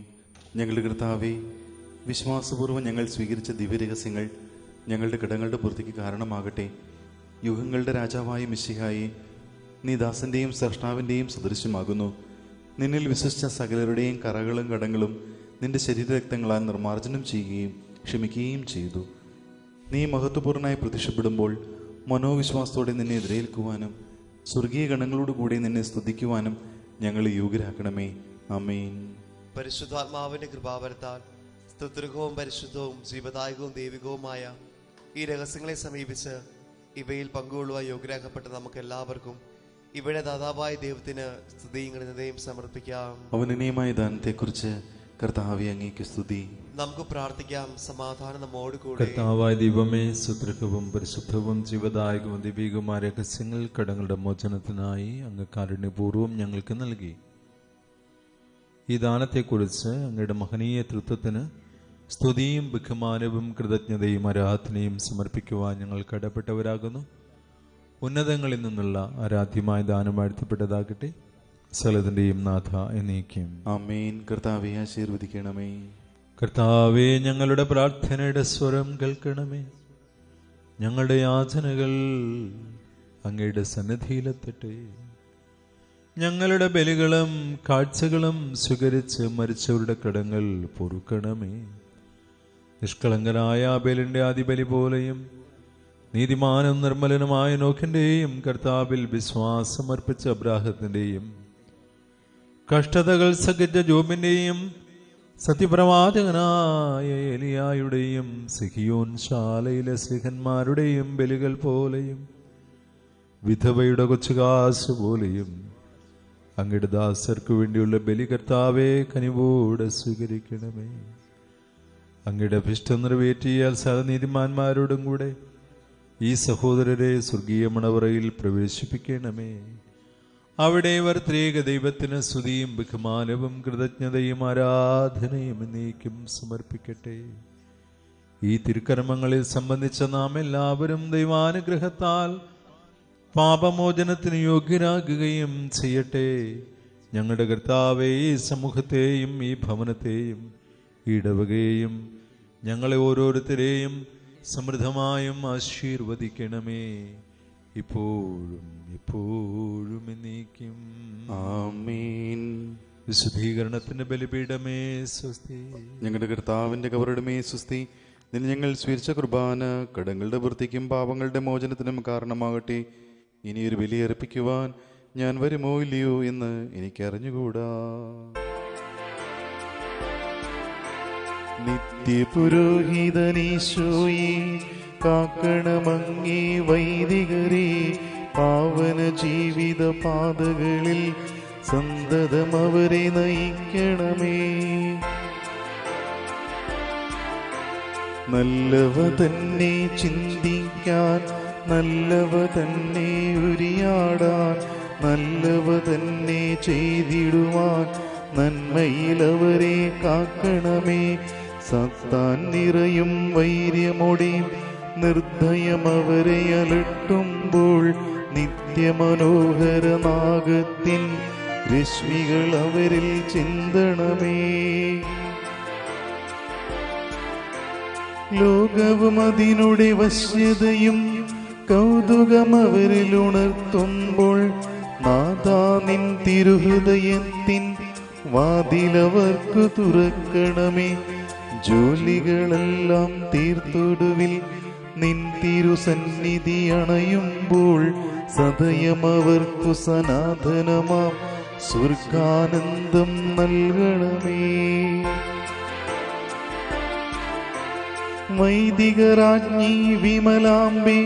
Speaker 3: ഞങ്ങളുടെ കർത്താവേ, വിശ്വാസപൂർവ്വം ഞങ്ങൾ സ്വീകരിച്ച ദിവ്യരഹസ്യങ്ങൾ ഞങ്ങളുടെ കടങ്ങളുടെ പൂർത്തിക്ക് കാരണമാകട്ടെ. യുഗങ്ങളുടെ രാജാവായ മിശിഹായെ, നീ ദാസന്റെയും സ്രഷ്ടാവിൻ്റെയും സദൃശ്യമാകുന്നു. നിന്നിൽ വിശ്വസിച്ച സകലരുടെയും കറകളും കടങ്ങളും നിന്റെ ശരീരരക്തങ്ങളാൽ നിർമ്മാർജ്ജനം ചെയ്യുകയും ക്ഷമിക്കുകയും ചെയ്തു. നീ മഹത്വപൂർണ്ണമായി പ്രത്യക്ഷപ്പെടുമ്പോൾ മനോവിശ്വാസത്തോടെ നിന്നെ എതിരേൽക്കുവാനും സ്വർഗീയ ഗണങ്ങളോടുകൂടി നിന്നെ സ്തുതിക്കുവാനും ഞങ്ങളെ യോഗ്യരാക്കണമേ. ആമേൻ.
Speaker 4: പരിശുദ്ധാത്മാവിന്റെ കൃപാവരത്താൽ സ്തുത്യർഹവും പരിശുദ്ധവും ജീവദായകവും ദൈവികവുമായ ഈ രഹസ്യങ്ങളെ സമീപിച്ച് ഇവയിൽ പങ്കുകൊള്ളുവാൻ യോഗ്യരാക്കപ്പെട്ട നമുക്ക് എല്ലാവർക്കും ഇവിടെ ദാതാവായ ദൈവത്തിന് സ്തുതിയും കൃതജ്ഞതയും സമർപ്പിക്കാം.
Speaker 3: അവനീയമായ ദാനത്തെക്കുറിച്ച് കർത്താവേ, അങ്ങേക്ക് സ്തുതി.
Speaker 4: നമുക്ക് പ്രാർത്ഥിക്കാം. സമാധാനം നമ്മോട് കൂടെ.
Speaker 2: കർത്താവായ ദൈവമേ, സുദൃഢവും പരിശുദ്ധവും ജീവദായകവും ദൈവികവുമായ രഹസ്യങ്ങൾ കടങ്ങളുടെ മോചനത്തിനായി അങ്ങ് കാരുണ്യപൂർവ്വം ഞങ്ങൾക്ക് നൽകി. ഈ ദാനത്തെക്കുറിച്ച് അങ്ങയുടെ മഹനീയ തൃത്വത്തിന് സ്തുതിയും ബഹുമാനവും കൃതജ്ഞതയും ആരാധനയും സമർപ്പിക്കുവാൻ ഞങ്ങൾ കടപ്പെട്ടവരാകുന്നു. ഉന്നതങ്ങളിൽ നിന്നുള്ള ആരാധ്യമായ ദാനം വാഴ്ത്തപ്പെട്ടതാകട്ടെ. സകലത്തിന്റെയും നാഥ എന്നേക്കും
Speaker 3: ആമേൻ. കർത്താവേ ആശീർവദിക്കണമേ.
Speaker 2: കർത്താവേ, ഞങ്ങളുടെ പ്രാർത്ഥനയുടെ സ്വരം കേൾക്കണമേ. ഞങ്ങളുടെ യാചനകൾ അങ്ങയുടെ സന്നിധിയിലെത്തട്ടെ. ഞങ്ങളുടെ ബലികളും കാഴ്ചകളും സ്വീകരിച്ച് മരിച്ചവരുടെ കടങ്ങൾ പൊറുക്കണമേ. നിഷ്കളങ്കനായ ആബേലിന്റെ ആദിബലി പോലെയും നീതിമാനും നിർമ്മലനുമായ നോക്കിന്റെയും കർത്താവിൽ വിശ്വാസമർപ്പിച്ച അബ്രാഹത്തിന്റെയും കഷ്ടതകൾ സഹിച്ച ജോബിന്റെയും സത്യപ്രവാചകനായ എലിയായുടെയും സിഹിയോൻ ശാലയിലെ സ്ലിഹന്മാരുടെയും ബലികൾ പോലെയും വിധവയുടെ കൊച്ചുകാശ് പോലെയും അങ്ങയുടെ ദാസർക്ക് വേണ്ടിയുള്ള ബലി കർത്താവേ കനിവോടെ സ്വീകരിക്കണമേ. അങ്ങയുടെ അഭിഷ്ടം നിറവേറ്റിയാൽ സഹനീതിമാന്മാരോടും കൂടെ ഈ സഹോദരരെ സ്വർഗീയ മണവറയിൽ പ്രവേശിപ്പിക്കണമേ. അവിടെ ഇവർ ത്രിയേക ദൈവത്തിന് സ്തുതിയും ബഹുമാനവും കൃതജ്ഞതയും ആരാധനയും എന്നേക്കും സമർപ്പിക്കട്ടെ. ഈ തിരുക്കർമ്മങ്ങളിൽ സംബന്ധിച്ച നാം എല്ലാവരും ദൈവാനുഗ്രഹത്താൽ പാപമോചനത്തിന് യോഗ്യരാകുകയും ചെയ്യട്ടെ. ഞങ്ങളുടെ കർത്താവേ, ഈ സമൂഹത്തെയും ഈ ഭവനത്തെയും ഈ ഇടവകയെയും ഞങ്ങളെ ഓരോരുത്തരെയും സമൃദ്ധമായും ആശീർവദിക്കണമേ, ഇപ്പോഴും എപ്പോഴും എന്നേക്കും
Speaker 3: ആമേൻ.
Speaker 2: വിശുദ്ധീകരണത്തിന്റെ ബലിപീഠമേ സ്വസ്തി.
Speaker 3: ഞങ്ങളുടെ കർത്താവിന്റെ കബറിടമേ സ്വസ്തി. നിന്നെ ഞങ്ങൾ സ്വീകരിച്ച കുർബാന കടങ്ങളുടെ വൃത്തിക്കും പാപങ്ങളുടെ മോചനത്തിനും കാരണമാകട്ടെ. ഇനിയൊരു ബലി അർപ്പിക്കുവാൻ ഞാൻ വരുമോ ഇല്ലയോ എന്ന് എനിക്കറിഞ്ഞുകൂടാ. നിത്യപുരോഹിതനീശോയെ കാക്കണമങ്ങേ വൈദികരെ, പാവന ജീവിത പാതകളിൽ സന്തതം അവരെ നയിക്കണമേ. നല്ലവ തന്നെ ചിന്തിക്കാൻ, നല്ലവ തന്നെ ഉരിയാടാൻ, നല്ലവ തന്നെ ചെയ്തിടുവാൻ നന്മയിലവരെ കാക്കണമേ. സത്താൻ നിറയും വൈര്യമോടെയും നിർദ്ദയം അവരെ അലട്ടുമ്പോൾ നിത്യമനോഹര നാഗത്തിൻ രശ്മികൾ അവരിൽ ചിന്തണമേ. ലോകവും അതിനുടെ വശ്യതയും കൗതുകം അവരിൽ ഉണർത്തുമ്പോൾ നാഥാ നിൻ തിരുഹൃദയത്തിൻ വാതിലവർക്കു തുറക്കണമേ. ജോലികളെല്ലാം തീർത്തൊടുവിൽ നിൻ തിരുസന്നിധി അണയുമ്പോൾ സദയം അവർക്കു സനാതനമാം സ്വർഗാനന്ദം നൽകണമേ. വൈദികരാജ്ഞി വിമലാംബേ,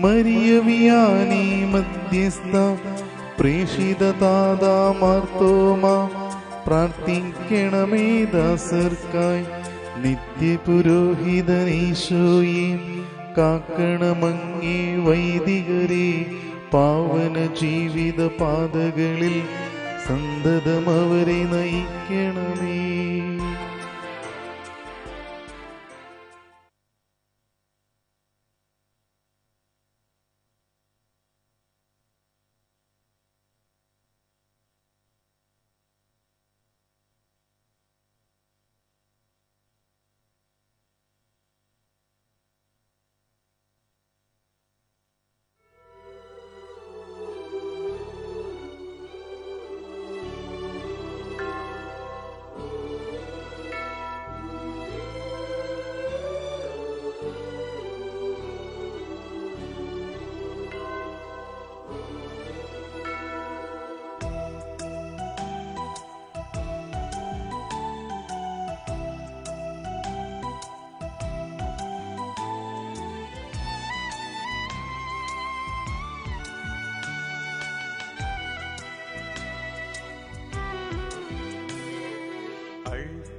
Speaker 3: മരിയവിയാനി മധ്യസ്ഥ, പ്രേഷിത താതാ മാർത്തോമാ, പ്രാർത്ഥിക്കണമേ ദാസർക്കായി. നിത്യപുരോഹിതനീശോയെ കാക്കണമങ്ങേ വൈദികരെ, പാവന ജീവിത പാതകളിൽ സന്തതം അവരെ നയിക്കണമേ.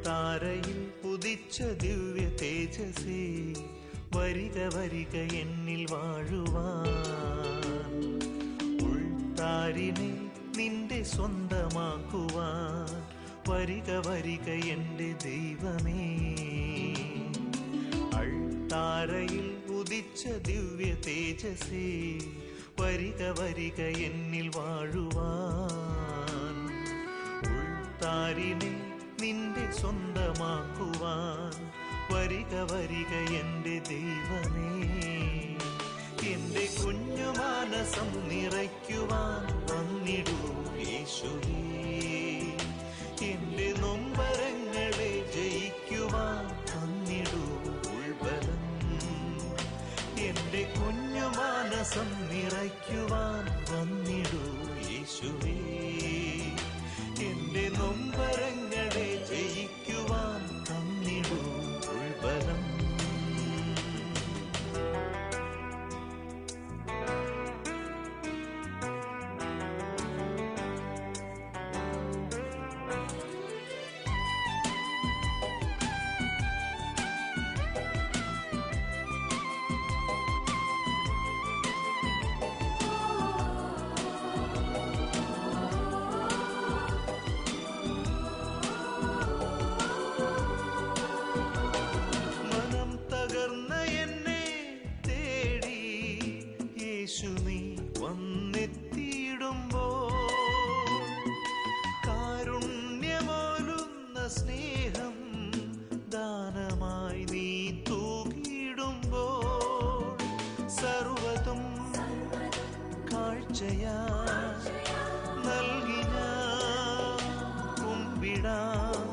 Speaker 1: താരയിൽ ഉദിച്ച ദിവ്യ തേജസേ, വരിക വരിക എന്നിൽ വാഴുവാൻ, ഉൾത്താരിനെ നിന്റെ സ്വന്തമാക്കുവാൻ വരിക വരിക എൻ്റെ ദൈവമേ. താരയിൽ ഉദിച്ച ദിവ്യ തേജസ്സേ, വരിക വരിക എന്നിൽ വാഴുവാൻ. ഉൾത്താരിനെ നിന്റെ സ്വന്തമാക്കുവാൻ, വരിക വരിക എൻ്റെ ദൈവമേ. എൻ്റെ കുഞ്ഞു മാനസം നിറയ്ക്കുവാൻ വന്നിടൂ യേശുവേ. എൻ്റെ നൊമ്പരങ്ങളെ ജയിക്കുവാൻ വന്നിടൂ ഉൾബലം. എൻ്റെ കുഞ്ഞു മാനസം നിറയ്ക്കുവാൻ വന്നിടൂ യേശുവേ. എൻ്റെ നൊമ്പരങ്ങളെ ജയിക്കുവാൻ വന്നിടൂ ഉൾബലം. സ്നേഹം ദാനമായി നീ തൂകിടുമ്പോൾ, സർവ്വതും കാഴ്ചയാ നൽകി ഞാൻ കുമ്പിടാം.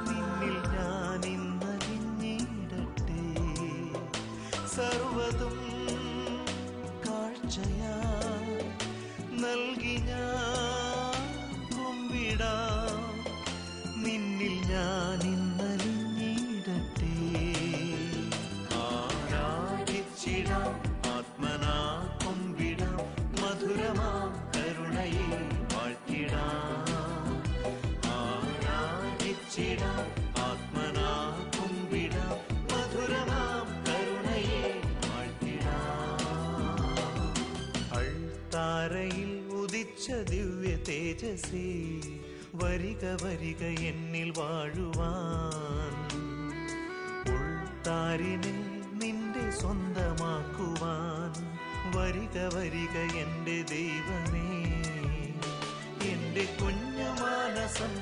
Speaker 1: നിന്നിൽ ഞാൻ ഇന്നലിഞ്ഞിടട്ടെ, സർവ്വതും കാഴ്ചയാ നൽകി ഞാൻ കുമ്പിടാം. നിന്നിൽ ഞാൻ ഇന്നലിഞ്ഞിടട്ടെ, ആരാധിച്ചിടാം ആത്മനാ കുമ്പിടാം. മധുരമാം കരുണയെ വാഴ്ത്തിടാം, ആരാധിച്ചിടാം ആത്മനാ കുമ്പിടാം. മധുരമാം കരുണയെ വാഴ്ത്തിടാം. അൾത്താരയിൽ ഉദിച്ച ദിവ്യ തേജസ്സേ, വരിക വരിക എന്നിൽ വാഴുവാൻ. ഉൾത്താരിനെ നിന്റെ സ്വന്തമാക്കുവാൻ, വരിക വരിക എൻ്റെ ദൈവമേ. എൻ്റെ കുഞ്ഞു മാനസം